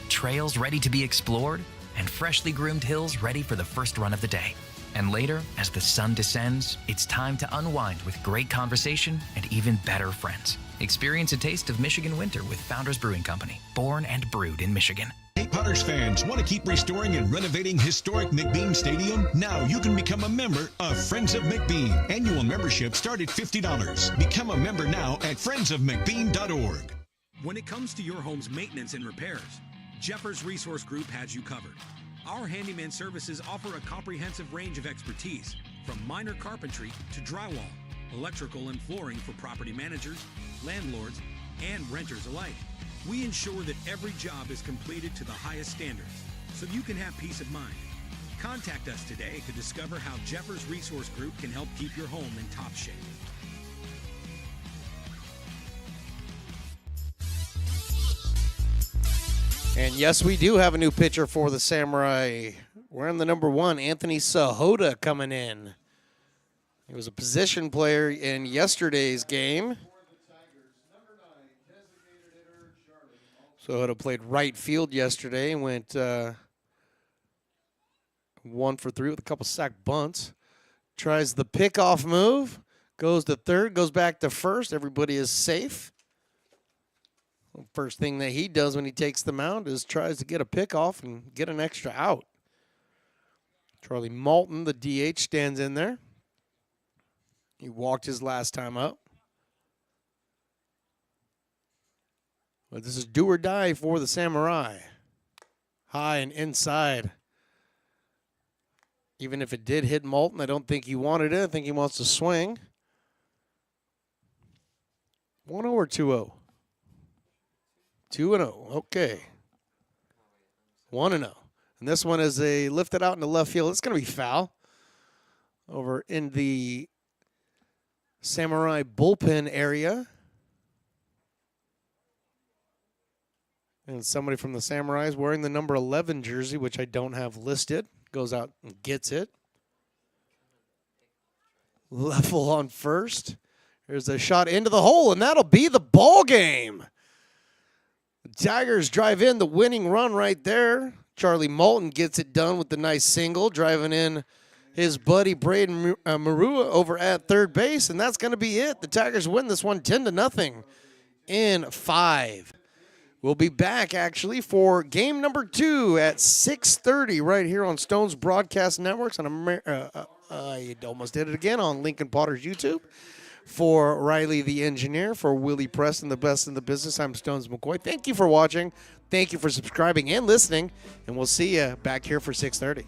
Trails ready to be explored, and freshly groomed hills ready for the first run of the day. And later, as the sun descends, it's time to unwind with great conversation and even better friends. Experience a taste of Michigan winter with Founders Brewing Company, born and brewed in Michigan. Hey, Potters fans, want to keep restoring and renovating historic McBean Stadium? Now you can become a member of Friends of McBean. Annual membership start at $50. Become a member now at friendsofmcbean.org. When it comes to your home's maintenance and repairs, Jeffers Resource Group has you covered. Our handyman services offer a comprehensive range of expertise, from minor carpentry to drywall, electrical and flooring for property managers, landlords, and renters alike. We ensure that every job is completed to the highest standards, so you can have peace of mind. Contact us today to discover how Jeffers Resource Group can help keep your home in top shape. And yes, we do have a new pitcher for the Samurai. Wearing the number 1, Anthony Sahota coming in. He was a position player in yesterday's game. Sahota played right field yesterday and went 1 for 3 with a couple sack bunts. Tries the pickoff move, goes to third, goes back to first. Everybody is safe. First thing that he does when he takes the mound is tries to get a pickoff and get an extra out. Charlie Moulton, the DH, stands in there. He walked his last time up. But this is do or die for the Samurai. High and inside. Even if it did hit Moulton, I don't think he wanted it. I think he wants to swing. 1-0 or 2-0? 2-0. Okay. 1-0. And this one is a lifted out into left field. It's going to be foul. Over in the Samurai bullpen area. And somebody from the Samurais wearing the number 11 jersey, which I don't have listed, goes out and gets it. Level on first. There's a shot into the hole, and that'll be the ball game. The Tigers drive in the winning run right there. Charlie Moulton gets it done with the nice single, driving in his buddy Braden Marua over at third base, and that's going to be it. The Tigers win this one 10-0 in 5. We'll be back, actually, for game number 2 at 6:30 right here on Stone's Broadcast Networks. I almost did it again on Lincoln Potter's YouTube. For Riley the engineer, for Willie Preston, the best in the business, I'm Stones McCoy. Thank you for watching. Thank you for subscribing and listening, and we'll see you back here for 6:30.